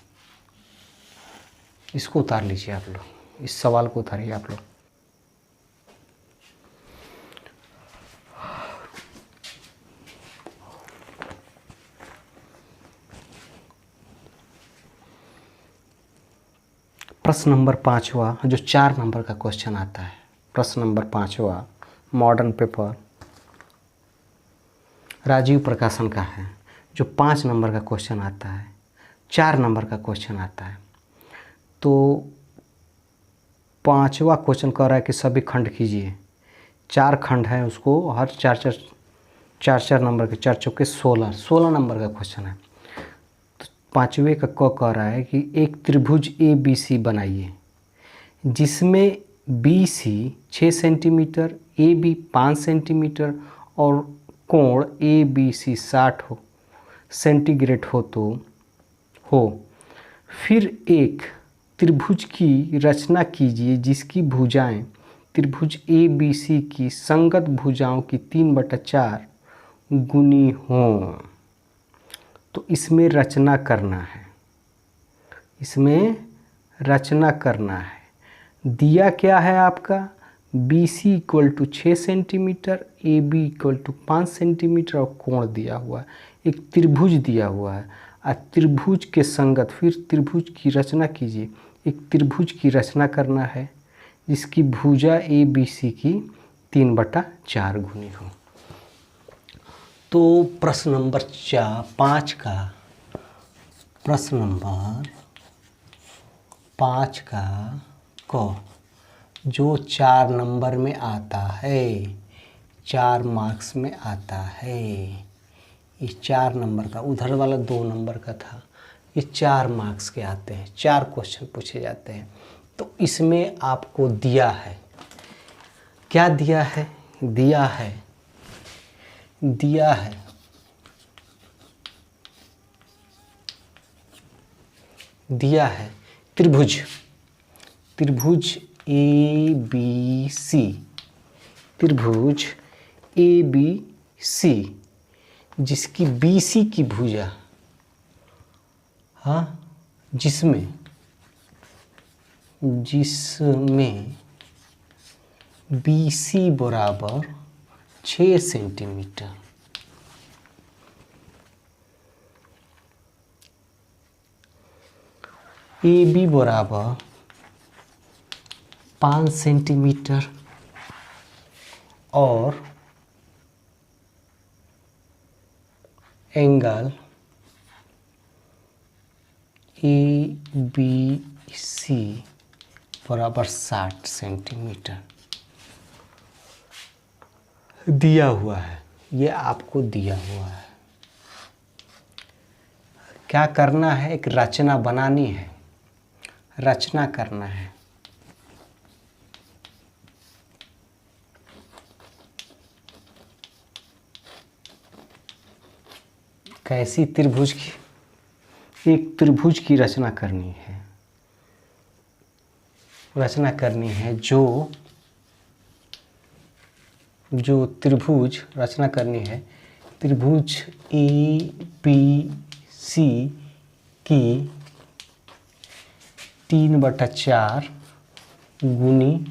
इसको उतार लीजिए आप लोग, इस सवाल को उतारिए आप लोग। प्रश्न नंबर 5वां, जो 4 नंबर का क्वेश्चन आता है, प्रश्न नंबर 5वां मॉडर्न पेपर राजीव प्रकाशन का है। जो 5 नंबर का क्वेश्चन आता है, 4 नंबर का क्वेश्चन आता है। तो 5वां क्वेश्चन कह रहा है कि सभी खंड कीजिए। 4 खंड हैं, उसको हर 4 नंबर के 4 चौके 16 नंबर का क्वेश्चन है। तो 5वें का क कह रहा है कि एक त्रिभुज ABC बनाइए जिसमें BC 6 सेंटीमीटर, AB 5 सेंटीमीटर और कोण ABC 60 सेंटीग्रेड हो। फिर एक त्रिभुज की रचना कीजिए जिसकी भुजाएं त्रिभुज ABC की संगत भुजाओं की 3/4 गुनी हों। तो इसमें रचना करना है, इसमें रचना करना है। दिया क्या है आपका, BC = 6 सेंटीमीटर, AB = 5 सेंटीमीटर और कोण दिया हुआ है, एक त्रिभुज दिया हुआ है। और त्रिभुज के संगत फिर त्रिभुज की रचना कीजिए, एक त्रिभुज की रचना करना है जिसकी भुजा ABC की 3/4 गुनी हो। तो प्रश्न नंबर 5 का, प्रश्न नंबर 5 का क जो 4 नंबर में आता है, 4 मार्क्स में आता है, ये 4 नंबर का, उधर वाला 2 नंबर का था, ये 4 मार्क्स के आते हैं, 4 क्वेश्चन पूछे जाते हैं। तो इसमें आपको दिया है, क्या दिया है? दिया है त्रिभुज ए बी सी, त्रिभुज ए बी सी, जिसकी बी सी की भुजा, हाँ, जिसमें बी सी बराबर 6 सेंटीमीटर, ए बी बराबर 5 सेंटीमीटर और एंगल ए बी सी बराबर 60 सेंटीमीटर दिया हुआ है। ये आपको दिया हुआ है। क्या करना है? एक रचना बनानी है, रचना करना है। कैसी? त्रिभुज की, एक त्रिभुज की रचना करनी है, रचना करनी है जो त्रिभुज रचना करनी है, त्रिभुज ए बी सी की 3/4 गुनी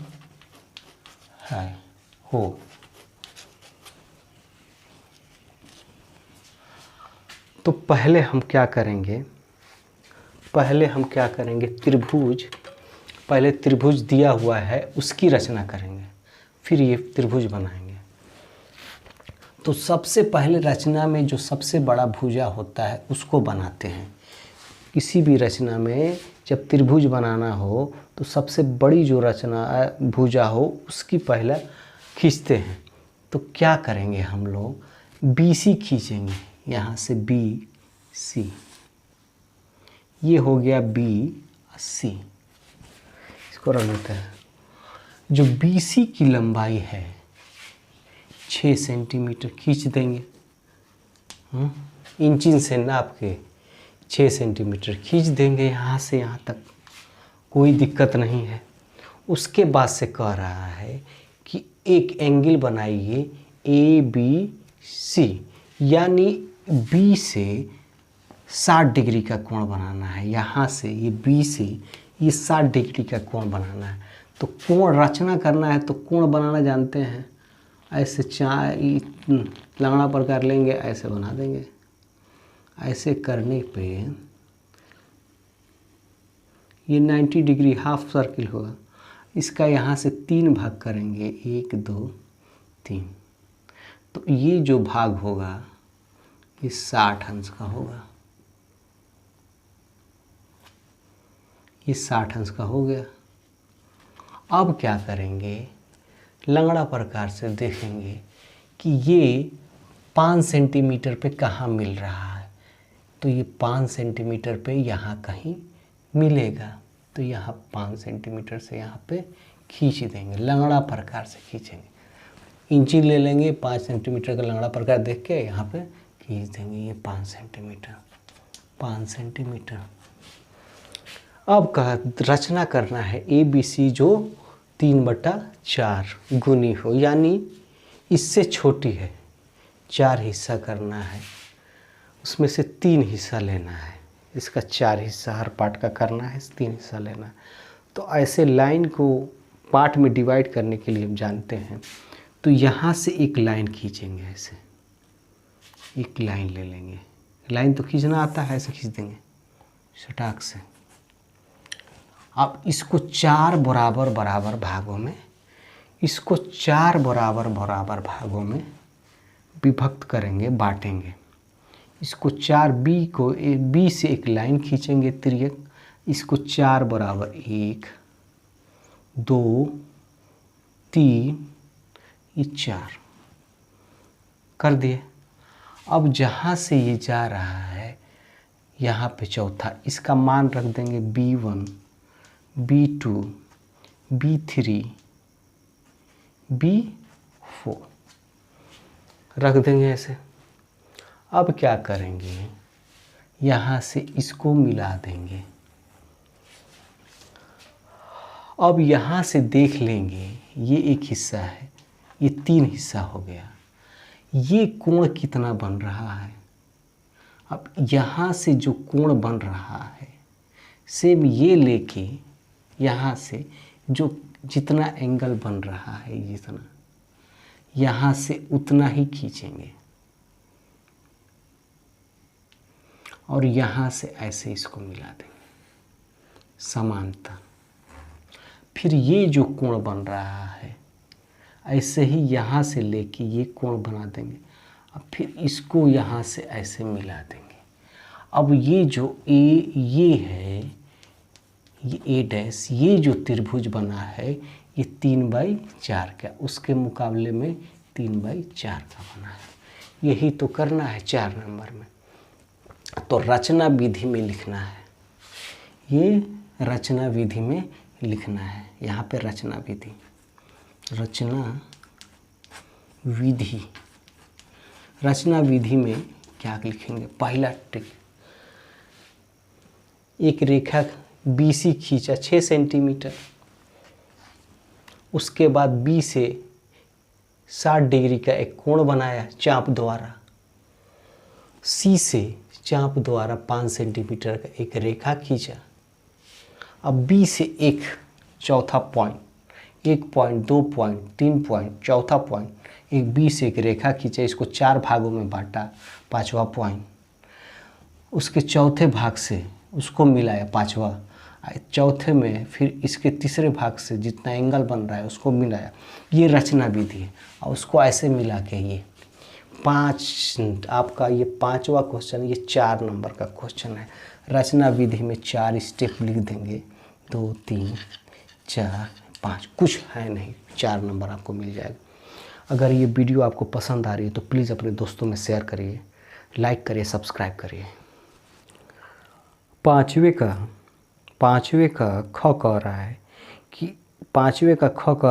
है हो। तो पहले हम क्या करेंगे? पहले त्रिभुज दिया हुआ है उसकी रचना करेंगे, फिर ये त्रिभुज बनाएंगे। तो सबसे पहले रचना में जो सबसे बड़ा भुजा होता है उसको बनाते हैं। किसी भी रचना में जब त्रिभुज बनाना हो तो सबसे बड़ी जो रचना भुजा हो उसकी पहले खींचते हैं। तो क्या करेंगे हम लोग? बी सी खींचेंगे, यहाँ से बी सी, ये हो गया बी सी, इसको रख देते हैं। जो बी सी की लंबाई है 6 सेंटीमीटर खींच देंगे, इंची से नाप के 6 सेंटीमीटर खींच देंगे यहाँ से यहाँ तक, कोई दिक्कत नहीं है। उसके बाद से कह रहा है कि एक एंगल बनाइए ए बी सी, यानी बी से 60 डिग्री का कोण बनाना है। यहाँ से ये बी से ये 60 डिग्री का कोण बनाना है। तो कोण रचना करना है तो कोण बनाना जानते हैं, ऐसे लंगड़ा प्रकार लेंगे, ऐसे बना देंगे। ऐसे करने पे ये 90 डिग्री हाफ सर्किल होगा। इसका यहाँ से 3 भाग करेंगे, 1 2 3। तो ये जो भाग होगा ये 60 अंश का होगा, ये 60 अंश का हो गया। अब क्या करेंगे? लंगड़ा प्रकार से देखेंगे कि ये 5 सेंटीमीटर पे कहाँ मिल रहा है। तो ये 5 सेंटीमीटर पे यहाँ कहीं मिलेगा, तो यहाँ 5 सेंटीमीटर से यहाँ पे खींच देंगे, लंगड़ा प्रकार से खींचेंगे। इंची ले लेंगे, 5 सेंटीमीटर का लंगड़ा प्रकार देख के यहाँ पे खींच देंगे, ये 5 सेंटीमीटर। अब का रचना करना है ए बी सी जो 3/4 गुनी हो, यानी इससे छोटी है। 4 हिस्सा करना है, उसमें से 3 हिस्सा लेना है। इसका 4 हिस्सा हर पार्ट का करना है, 3 हिस्सा लेना है। तो ऐसे लाइन को पार्ट में डिवाइड करने के लिए हम जानते हैं। तो यहाँ से एक लाइन खींचेंगे, ऐसे एक लाइन ले लेंगे। लाइन तो खींचना आता है, ऐसे खींच देंगे सटाक से। अब इसको 4 बराबर भागों में, इसको 4 बराबर भागों में विभक्त करेंगे, बांटेंगे। इसको 4 बी से एक लाइन खींचेंगे तिर्यक, इसको 4 बराबर 1 2 3 ये 4 कर दिए। अब जहाँ से ये जा रहा है यहाँ पे चौथा, इसका मान रख देंगे B1 B2, B3, B4 रख देंगे ऐसे। अब क्या करेंगे, यहाँ से इसको मिला देंगे। अब यहाँ से देख लेंगे, ये एक हिस्सा है, ये 3 हिस्सा हो गया। ये कोण कितना बन रहा है। अब यहाँ से जो कोण बन रहा है, सेम ये लेके यहाँ से जो जितना एंगल बन रहा है, जितना यहाँ से उतना ही खींचेंगे और यहाँ से ऐसे इसको मिला देंगे समांतर। फिर ये जो कोण बन रहा है, ऐसे ही यहाँ से लेके ये कोण बना देंगे। अब फिर इसको यहाँ से ऐसे मिला देंगे। अब ये जो ये है, ये ए डैश, ये जो त्रिभुज बना है, ये 3/4 का, उसके मुकाबले में 3/4 का बना है। यही तो करना है 4 नंबर में। तो रचना विधि में लिखना है, ये रचना विधि में लिखना है। यहाँ पे रचना विधि, रचना विधि, रचना विधि में क्या लिखेंगे। पहला ट्रिक, एक रेखा BC खींचा 6 सेंटीमीटर, उसके बाद B से 60 डिग्री का एक कोण बनाया चाप द्वारा, C से चाप द्वारा 5 सेंटीमीटर का एक रेखा खींचा। अब B से एक चौथा पॉइंट, 1 पॉइंट, 2 पॉइंट, 3 पॉइंट, चौथा पॉइंट, एक B से एक रेखा खींचा, इसको 4 भागों में बांटा, 5वां पॉइंट, उसके चौथे भाग से उसको मिलाया 5वां, चौथे में फिर इसके तीसरे भाग से जितना एंगल बन रहा है उसको मिलाया। ये रचना विधि है। और उसको ऐसे मिला के ये 5, आपका ये 5वां क्वेश्चन, ये 4 नंबर का क्वेश्चन है। रचना विधि में 4 स्टेप लिख देंगे, 2, 3, 4, 5, कुछ है नहीं, 4 नंबर आपको मिल जाएगा। अगर ये वीडियो आपको पसंद आ रही है तो प्लीज़ अपने दोस्तों में शेयर करिए, लाइक करिए, सब्सक्राइब करिए। पाँचवें का ख कह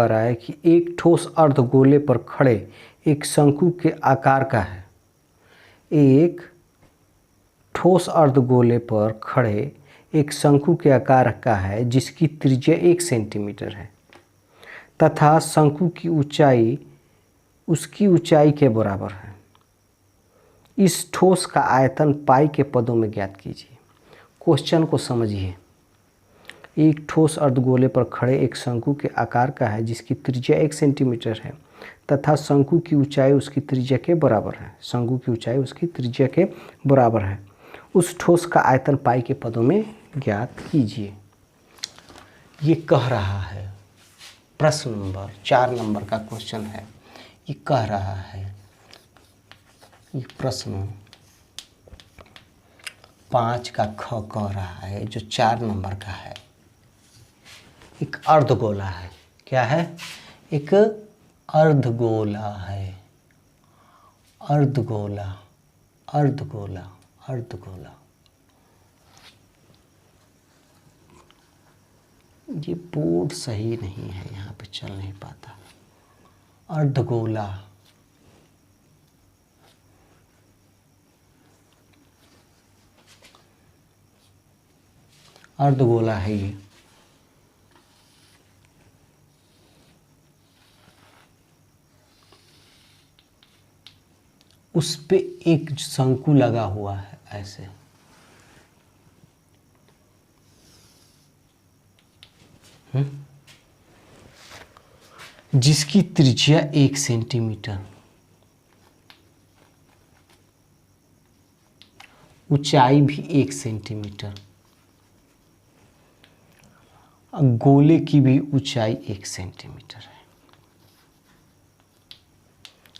रहा है कि एक ठोस अर्धगोले पर खड़े एक शंकु के आकार का है। एक ठोस अर्धगोले पर खड़े एक शंकु के आकार का है जिसकी त्रिज्या 1 सेंटीमीटर है तथा शंकु की ऊंचाई उसकी ऊंचाई के बराबर है। इस ठोस का आयतन पाई के पदों में ज्ञात कीजिए। क्वेश्चन को समझिए। एक ठोस अर्धगोले पर खड़े एक शंकु के आकार का है जिसकी त्रिज्या 1 सेंटीमीटर है तथा शंकु की ऊंचाई उसकी त्रिज्या के बराबर है। शंकु की ऊंचाई उसकी त्रिज्या के बराबर है। उस ठोस का आयतन पाई के पदों में ज्ञात कीजिए। ये कह रहा है, प्रश्न नंबर 4 नंबर का क्वेश्चन है। ये कह रहा है, ये प्रश्न 5 का ख कह रहा है, जो 4 नंबर का है। एक अर्धगोला है। क्या है? एक अर्धगोला है। अर्धगोला, अर्धगोला, अर्धगोला। ये बोर्ड सही नहीं है, यहाँ पे चल नहीं पाता। अर्धगोला, अर्धगोला है ये। उस पे एक शंकु लगा हुआ है ऐसे। जिसकी त्रिज्या 1 सेंटीमीटर, ऊंचाई भी 1 सेंटीमीटर, गोले की भी ऊंचाई 1 सेंटीमीटर है।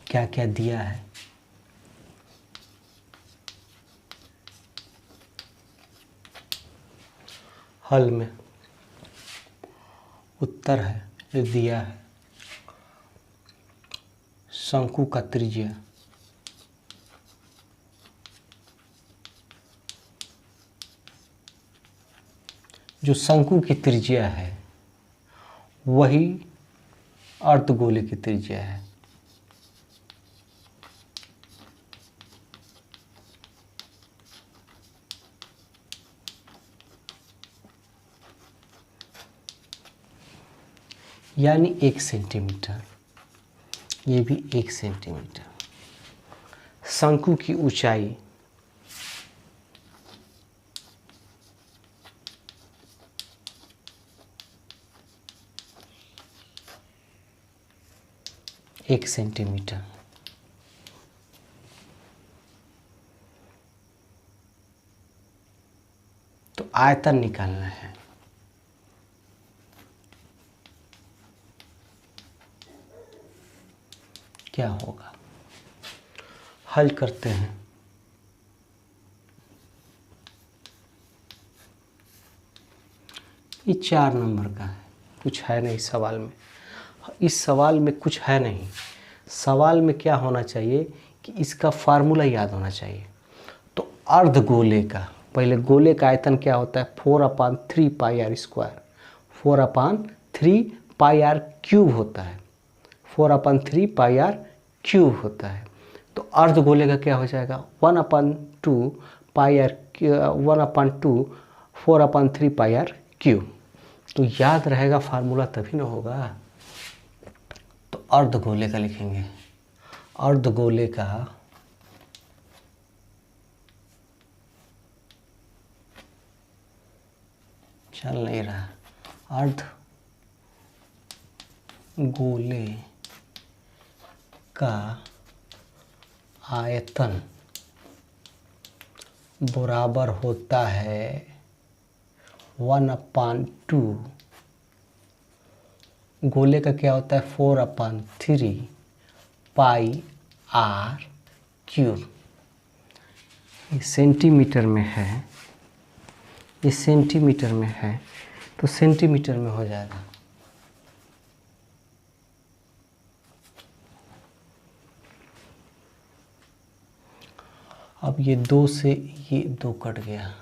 क्या क्या दिया है? हल में उत्तर है, ये दिया है। शंकु का त्रिज्या जो शंकु की त्रिज्या है वही अर्धगोले की त्रिज्या है। यानी 1 सेंटीमीटर, ये भी 1 सेंटीमीटर। शंकु की ऊंचाई एक सेंटीमीटर। तो आयतन निकालना है। क्या होगा, हल करते हैं। ये 4 नंबर का है, कुछ है नहीं सवाल में। इस सवाल में कुछ है नहीं। सवाल में क्या होना चाहिए कि इसका फार्मूला याद होना चाहिए। तो अर्धगोले का, पहले गोले का आयतन क्या होता है, 4/3 pi r square, 4/3 pi r cube होता है, 4/3 पाई आर क्यूब होता है। तो अर्धगोले का क्या हो जाएगा, 1/2 पाई आर, 1/2 4/3 पाई आर क्यूब। तो याद रहेगा फार्मूला तभी ना होगा। तो अर्धगोले का लिखेंगे, अर्धगोले का चल नहीं रहा, अर्धगोले का आयतन बराबर होता है 1/2, गोले का क्या होता है 4/3 पाई आर क्यूब। ये सेंटीमीटर में है, ये सेंटीमीटर में है, तो सेंटीमीटर में हो जाएगा। अब ये 2 से ये 2 कट गया,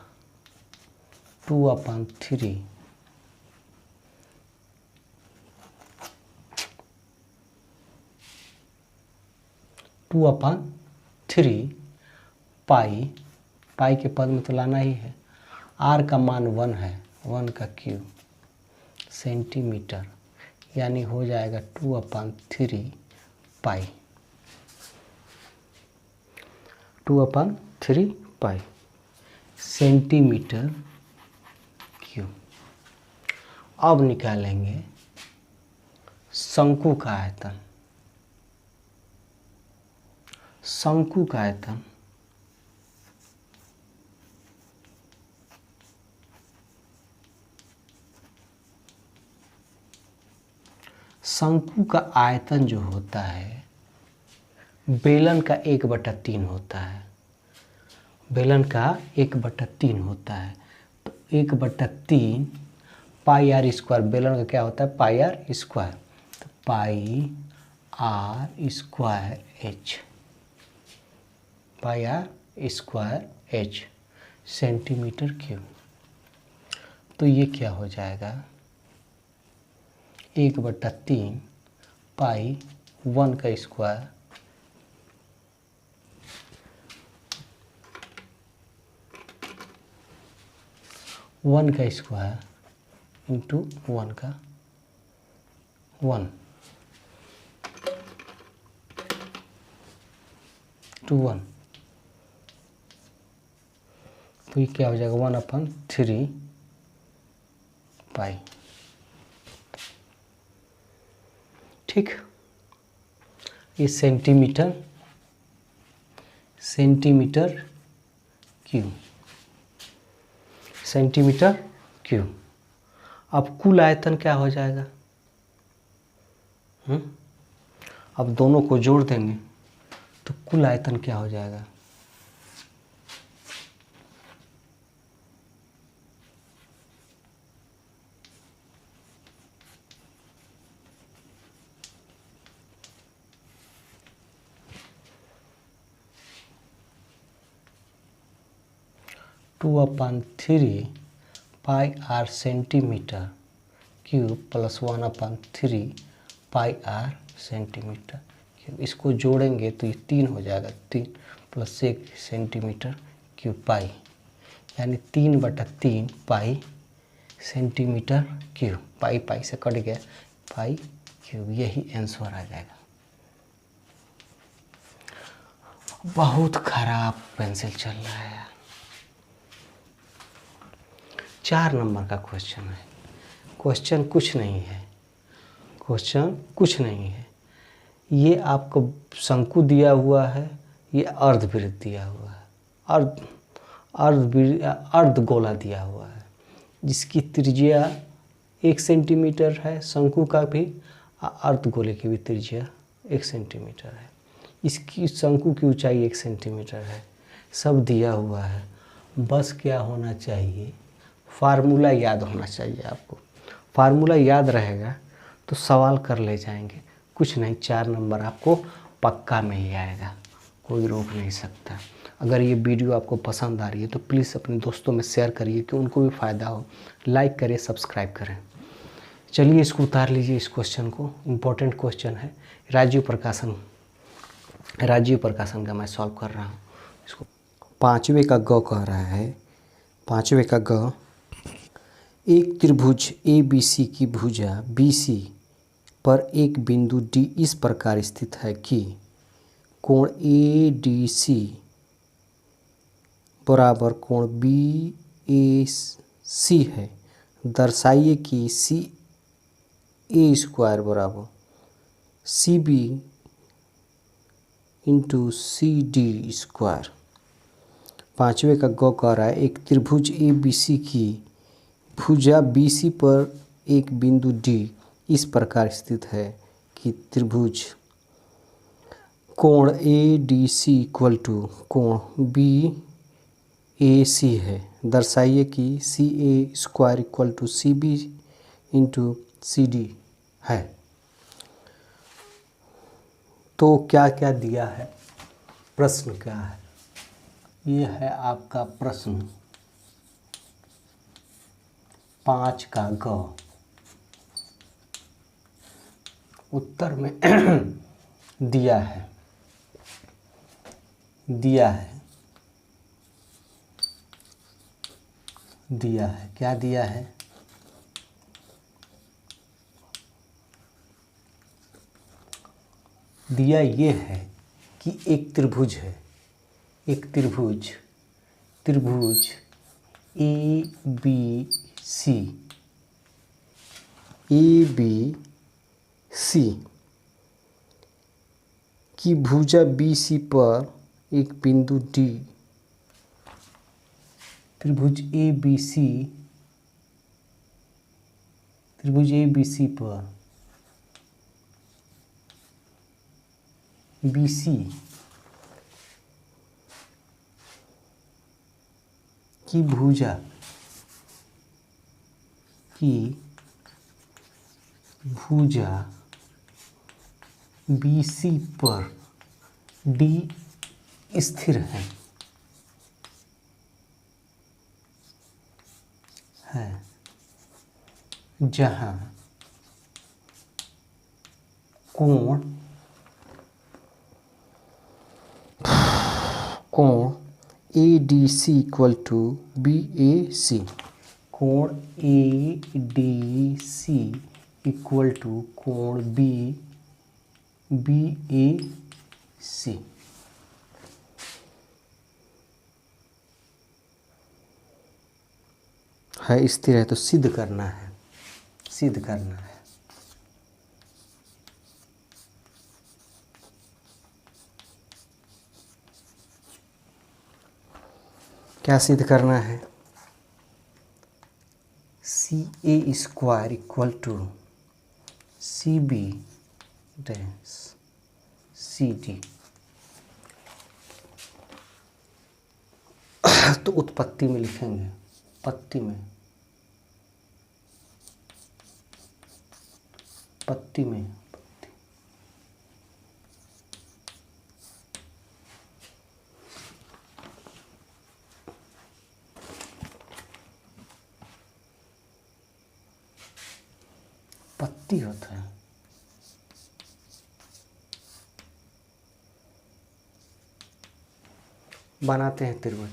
2/3 2/3 पाई, पाई के पद में तो लाना ही है, आर का मान 1 है, 1 का क्यूब सेंटीमीटर, यानी हो जाएगा 2/3 पाई, 2/3 पाई सेंटीमीटर क्यूब। अब निकालेंगे शंकु का आयतन। शंकु का आयतन शंकु का आयतन जो होता है बेलन का 1/3 होता है, बेलन का 1/3 होता है। तो 1/3 पाई आर स्क्वायर, बेलन का क्या होता है पाई आर स्क्वायर, तो pi r square h, pi r square h centimetre cube. तो ये क्या हो जाएगा 1/3 पाई 1 का स्क्वायर इंटू 1 का 1 टू 1, तो ये क्या हो जाएगा 1/3 पाई। ठीक, ये सेंटीमीटर क्यूब, सेंटीमीटर क्यूब। अब कुल आयतन क्या हो जाएगा, अब दोनों को जोड़ देंगे तो कुल आयतन क्या हो जाएगा, two 2/3 pi r centimetre cube plus 1/3 pi r centimetre cube. इसको जोड़ेंगे तो ये 3 हो जाएगा, 3 + 1 सेंटीमीटर क्यूब पाई, यानी 3/3 पाई सेंटीमीटर क्यूब। पाई पाई से कट गया, पाई क्यूब, यही आंसर आ जाएगा। बहुत खराब पेंसिल चल रहा है यार। 4 नंबर का क्वेश्चन है। क्वेश्चन कुछ नहीं है, क्वेश्चन कुछ नहीं है। ये आपको शंकु दिया हुआ है, ये अर्धवृत्त दिया हुआ है, अर्धगोला दिया हुआ है, जिसकी त्रिज्या 1 सेंटीमीटर है। शंकु का भी, अर्धगोले की भी त्रिज्या 1 सेंटीमीटर है। इसकी शंकु की ऊंचाई 1 सेंटीमीटर है। सब दिया हुआ है, बस क्या होना चाहिए, फार्मूला याद होना चाहिए आपको। फार्मूला याद रहेगा तो सवाल कर ले जाएंगे। कुछ नहीं, 4 नंबर आपको पक्का मिल जाएगा, कोई रोक नहीं सकता। अगर ये वीडियो आपको पसंद आ रही है तो प्लीज़ अपने दोस्तों में शेयर करिए कि उनको भी फ़ायदा हो। लाइक करें, सब्सक्राइब करें। चलिए इसको उतार लीजिए, इस क्वेश्चन को। इम्पोर्टेंट क्वेश्चन है, राजीव प्रकाशन का मैं सॉल्व कर रहा हूँ इसको। 5वें का ग कह रहा है, 5वें का ग, एक त्रिभुज ABC की भुजा BC पर एक बिंदु D इस प्रकार स्थित है कि कोण ADC बराबर कोण BAC है। दर्शाइए कि CA² बराबर CB × CD²। 5वें का ग कह रहा है, एक त्रिभुज ABC की भुजा BC पर एक बिंदु D इस प्रकार स्थित है कि त्रिभुज कोण ADC = कोण BAC है। दर्शाइए कि CA² = CB × CD है। तो क्या क्या दिया है, प्रश्न क्या है, ये है आपका प्रश्न 5 का ग। उत्तर में दिया है क्या दिया है, दिया ये है कि एक त्रिभुज है, एक त्रिभुज ABC की भुजा BC पर एक बिंदु D, त्रिभुज ABC पर BC की भुजा BC पर D स्थिर है जहाँ कोण ADC = BAC, कोण ADC = कोण BAC। है स्थिर है, तो सिद्ध करना है, क्या सिद्ध करना है, CA² = CB CD। तो उत्पत्ति में लिखेंगे, पत्ती में ज़रूरत है। बनाते हैं त्रिभुज।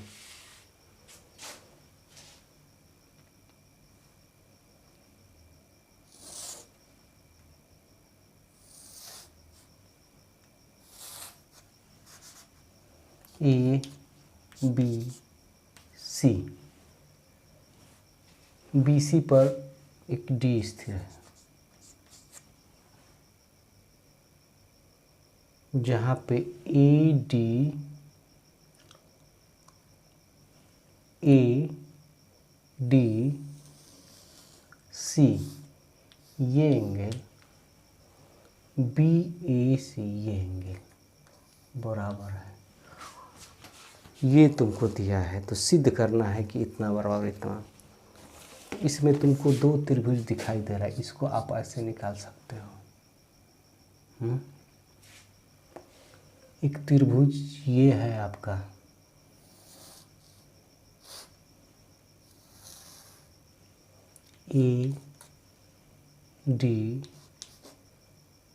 ए बी सी, बी सी पर एक डी स्थिर है, जहाँ पे ए डी सी ये एंगल, बी ए सी ये एंगल बराबर है। ये तुमको दिया है तो सिद्ध करना है कि इतना बराबर इतना। इसमें तुमको दो त्रिभुज दिखाई दे रहा है, इसको आप ऐसे निकाल सकते हो। एक त्रिभुज ये है आपका, ए डी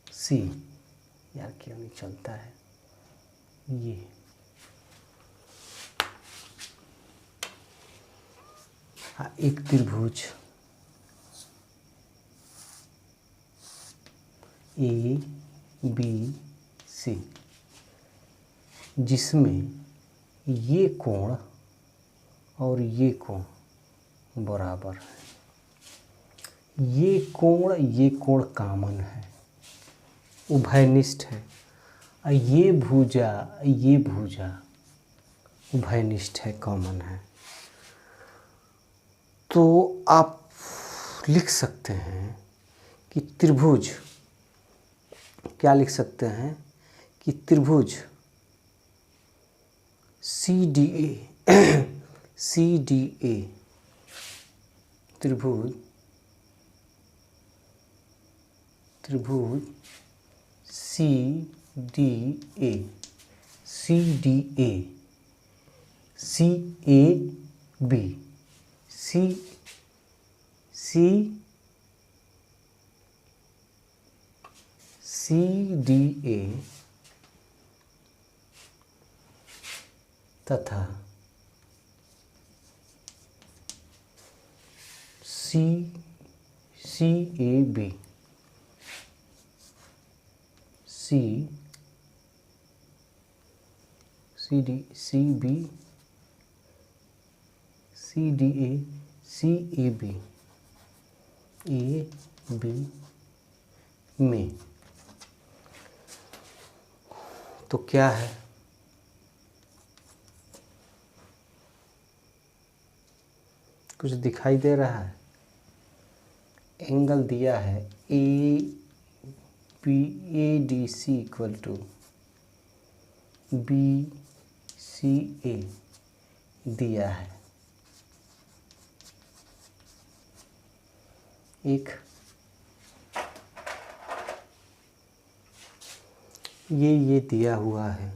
सी, यार क्यों नहीं चलता है ये, एक त्रिभुज ए बी सी जिसमें ये कोण और ये कोण बराबर है। ये कोण कॉमन है, उभयनिष्ठ है। और ये भुजा उभयनिष्ठ है, कॉमन है। तो आप लिख सकते हैं कि त्रिभुज, क्या लिख सकते हैं कि त्रिभुज सी डी ए त्रिभुज C D A C A B C D A तथा C A B A B में तो क्या है, कुछ दिखाई दे रहा है। एंगल दिया है A D C equal to B C A दिया है। एक ये दिया हुआ है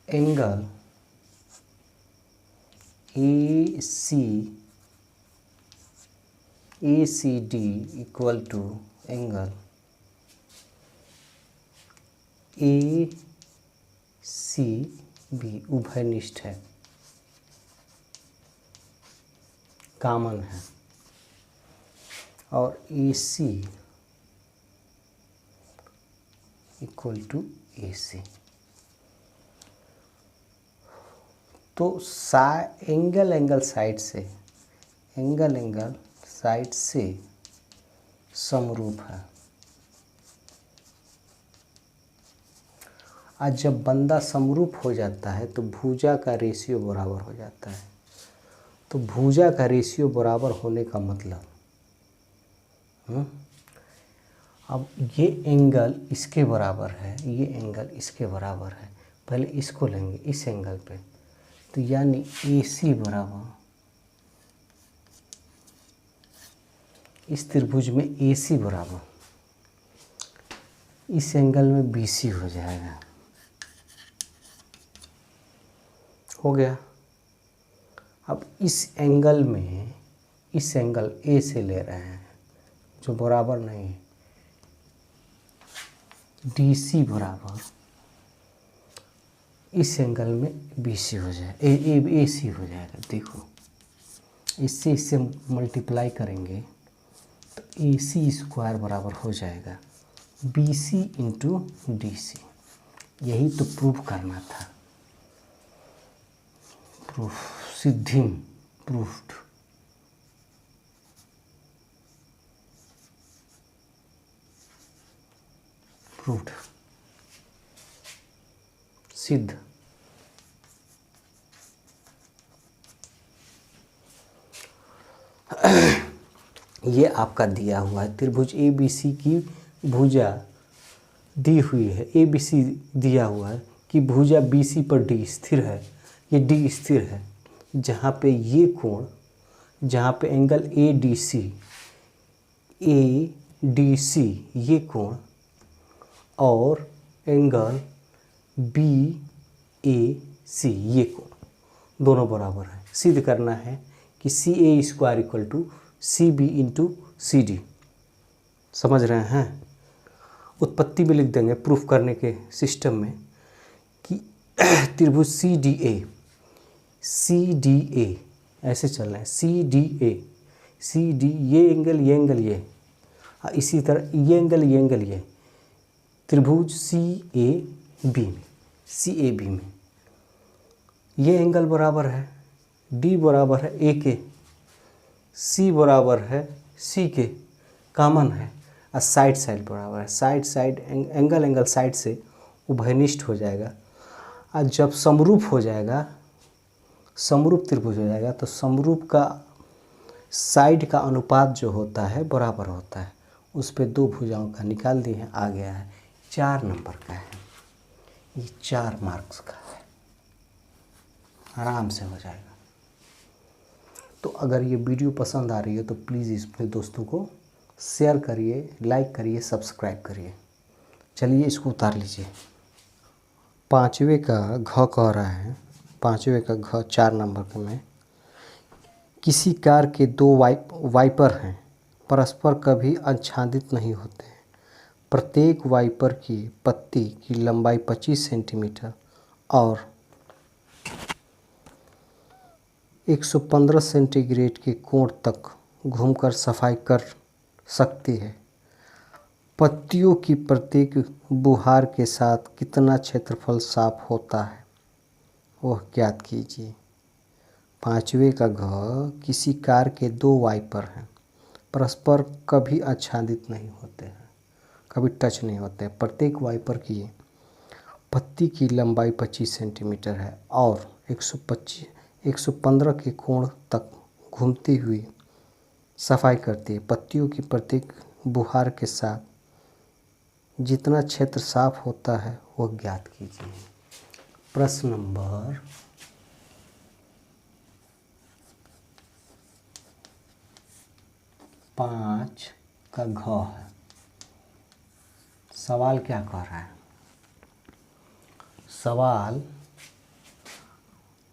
angle A C D equal to angle A C B उभयनिष्ठ है, कॉमन है। और ए सी इक्वल टू ए सी। तो एंगल साइड से समरूप है। आज जब बंदा समरूप हो जाता है तो भुजा का रेशियो बराबर हो जाता है। तो भुजा का रेशियो बराबर होने का मतलब, अब ये एंगल इसके बराबर है, ये एंगल इसके बराबर है। पहले इसको लेंगे इस एंगल पे, तो यानी AC बराबर, इस त्रिभुज में AC बराबर इस एंगल में BC हो जाएगा। हो गया। अब इस एंगल में, इस एंगल A से ले रहे हैं जो बराबर नहीं है, DC बराबर इस एंगल में BC हो जाए, AC हो जाएगा। देखो इससे मल्टीप्लाई करेंगे तो AC² बराबर हो जाएगा BC इंटू DC। यही तो प्रूफ करना था, प्रूफ सिद्धिम प्रूफ्ड। प्रूफ्ड सिद्ध। ये आपका दिया हुआ है त्रिभुज ABC की भुजा दी हुई है, ABC दिया हुआ है कि भुजा BC पर D स्थिर है। ये D स्थिर है, जहाँ पे ये कोण, जहाँ पे एंगल ADC ये कोण और एंगल BAC ये कोण दोनों बराबर है। सिद्ध करना है कि CA² equal to CB into CD। समझ रहे हैं? उत्पत्ति में लिख देंगे प्रूफ करने के सिस्टम में कि त्रिभुज CDA ऐसे चल रहे हैं, CD ये एंगल ये, इसी तरह ये एंगल ये त्रिभुज CAB में ये एंगल बराबर है, D बराबर है A के, C बराबर है C के, कॉमन है, और साइड बराबर है। साइड एंगल साइड से उभयनिष्ठ हो जाएगा। और जब समरूप हो जाएगा, समरूप त्रिभुज हो जाएगा, तो समरूप का साइड का अनुपात जो होता है बराबर होता है। उस पे दो भुजाओं का निकाल दिए हैं, आ गया है। 4 नंबर का है ये, 4 मार्क्स का है, आराम से हो जाएगा। तो अगर ये वीडियो पसंद आ रही है तो प्लीज़ इस अपने दोस्तों को शेयर करिए, लाइक करिए, सब्सक्राइब करिए। चलिए इसको उतार लीजिए। 5वें का घ कह रहा है, 5वें का घ 4 नंबर का में, किसी कार के 2 वाइपर हैं, परस्पर कभी आच्छादित नहीं होते हैं। प्रत्येक वाइपर की पत्ती की लंबाई 25 सेंटीमीटर और 115 सेंटीग्रेड के कोण तक घूमकर सफाई कर सकती है। पत्तियों की प्रत्येक बुहार के साथ कितना क्षेत्रफल साफ होता है, वह ज्ञात कीजिए। 5वें का घ, किसी कार के 2 वाइपर हैं, परस्पर कभी आच्छादित नहीं होते हैं, कभी टच नहीं होते हैं। प्रत्येक वाइपर की पत्ती की लंबाई 25 सेंटीमीटर है और 115 के कोण तक घूमती हुई सफाई करती है। पत्तियों की प्रत्येक बुहार के साथ जितना क्षेत्र साफ होता है वह ज्ञात कीजिए। प्रश्न नंबर 5 का घ है। सवाल क्या कह रहा है? सवाल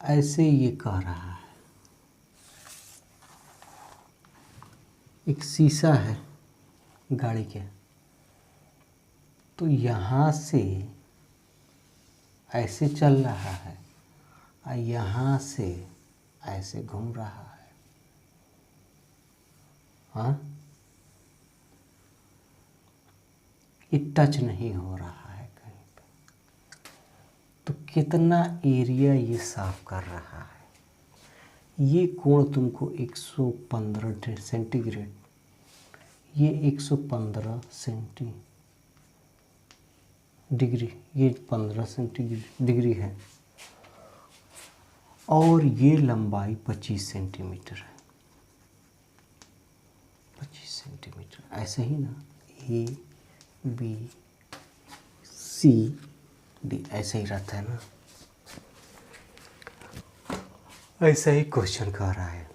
ऐसे ये कह रहा है, एक शीशा है गाड़ी के, तो यहाँ से ऐसे चल रहा है और यहाँ से ऐसे घूम रहा है। हाँ, ये टच नहीं हो रहा है कहीं पे, तो कितना एरिया ये साफ कर रहा है? ये कोण तुमको 115 सेंटीग्रेड, ये 115 डिग्री, ये 15 डिग्री है, और ये लंबाई 25 सेंटीमीटर है। 25 सेंटीमीटर ऐसे ही ना, ABCD ऐसे ही रहता है ना, ऐसा ही क्वेश्चन कर रहा है।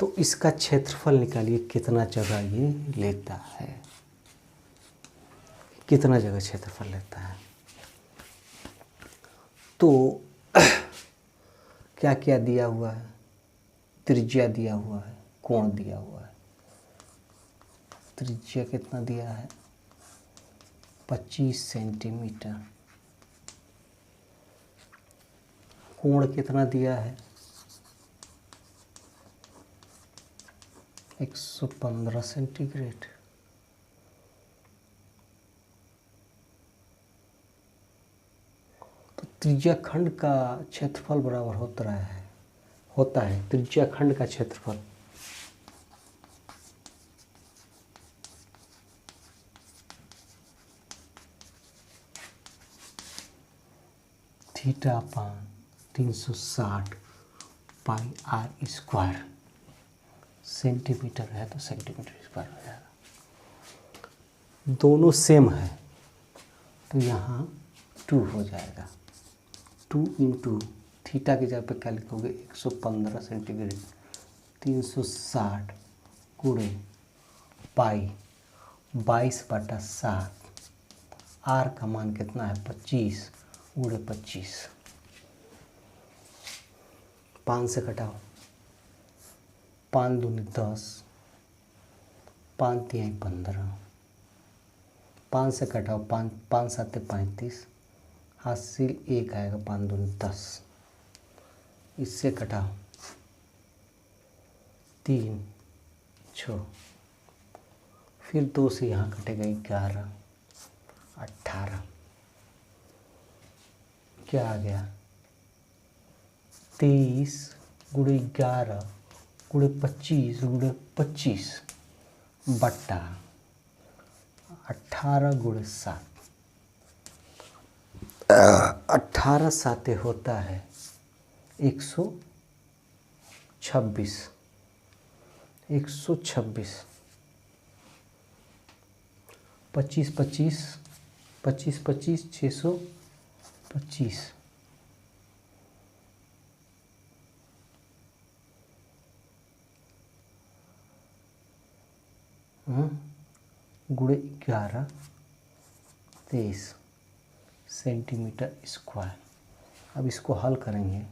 तो इसका क्षेत्रफल निकालिए, कितना जगह ये लेता है, कितना जगह क्षेत्रफल लेता है। तो क्या क्या दिया हुआ है? त्रिज्या दिया हुआ है, कोण दिया हुआ है, त्रिज्या कितना दिया है 25 सेंटीमीटर। कोण कितना दिया है 115 सेंटीग्रेड। तो त्रिज्या खंड का क्षेत्रफल बराबर होता है त्रिज्या खंड का क्षेत्रफल theta upon 360 pi r square. Centimetre है तो सेंटीमीटर स्क्वायर हो जाएगा। दोनों सेम है तो यहाँ 2 हो जाएगा। 2 इंटू थीटा की जगह पे क्या लिखोगे 115 सेंटीग्रेड 360 गुणे पाई 22/7। आर का मान कितना है 25 गुणे 25। 5 से घटाओ 5 दूनी 10 5 तिहाई 15। 5 से घटाओ 5 7 35 हासिल 1 आएगा 5 दूनी 10। इससे घटाओ 3 6 फिर 2 से यहाँ कटेगा 11 18। क्या आ गया 23 गुणे 11 गुणे 25 गुणे 25 बट्टा 18 गुणे 7। 18 साते होता है 126। 126 25 25 25 25 625। गुणे 11 23 सेंटीमीटर स्क्वायर। अब इसको हल करेंगे।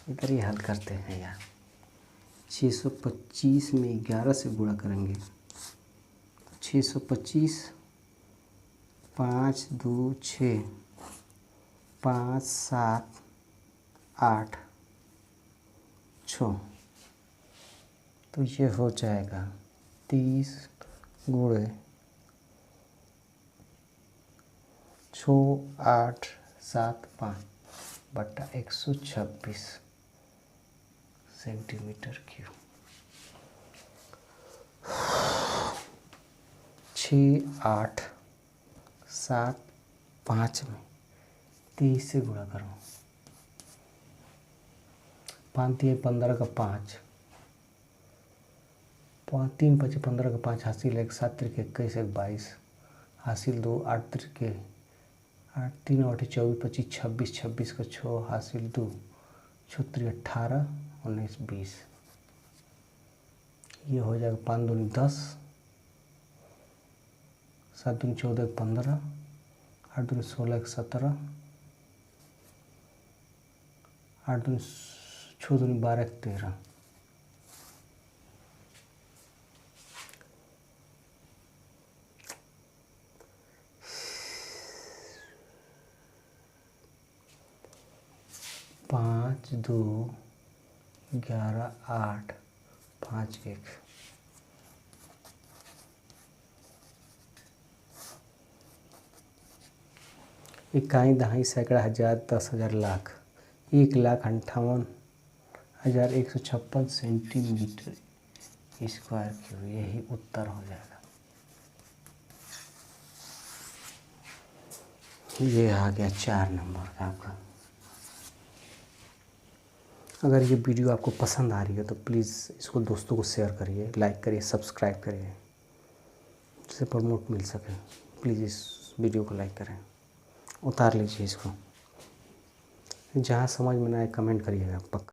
इधर ही हल करते हैं यार। 625 में 11 से गुणा करेंगे 625 5 2 6 5 7 8 6। तो ये हो जाएगा 30 गुणे 6 8 7 5 बटा 126 सेंटीमीटर क्यूब। 6 8 7 5 में 30 से गुणा करो 5 3 15 का 5 3 5 15 का 5 हासिल 1 7 3 21 1 22 हासिल 2 8 3 8 3 8 24 25 26 26 का 6 हासिल 2 6 3 18 19 20। ये हो जाएगा 5 दूनी 10 7 दूनी 14 15 8 दूनी 16 17 8 दूनी 6 दूनी 12 13। पाँच 2 11 8 5 1। इकाई दहाई सैकड़ा हज़ार 10,000 लाख 1,58,156 सेंटीमीटर स्क्वायर क्यूब। यही उत्तर हो जाएगा। ये आ गया 4 नंबर का आपका। अगर ये वीडियो आपको पसंद आ रही है तो प्लीज़ इसको दोस्तों को शेयर करिए, लाइक करिए, सब्सक्राइब करिए, जिससे प्रमोट मिल सके। प्लीज़ इस वीडियो को लाइक करें, उतार लीजिए इसको। जहाँ समझ में ना आए कमेंट करिएगा पक्का।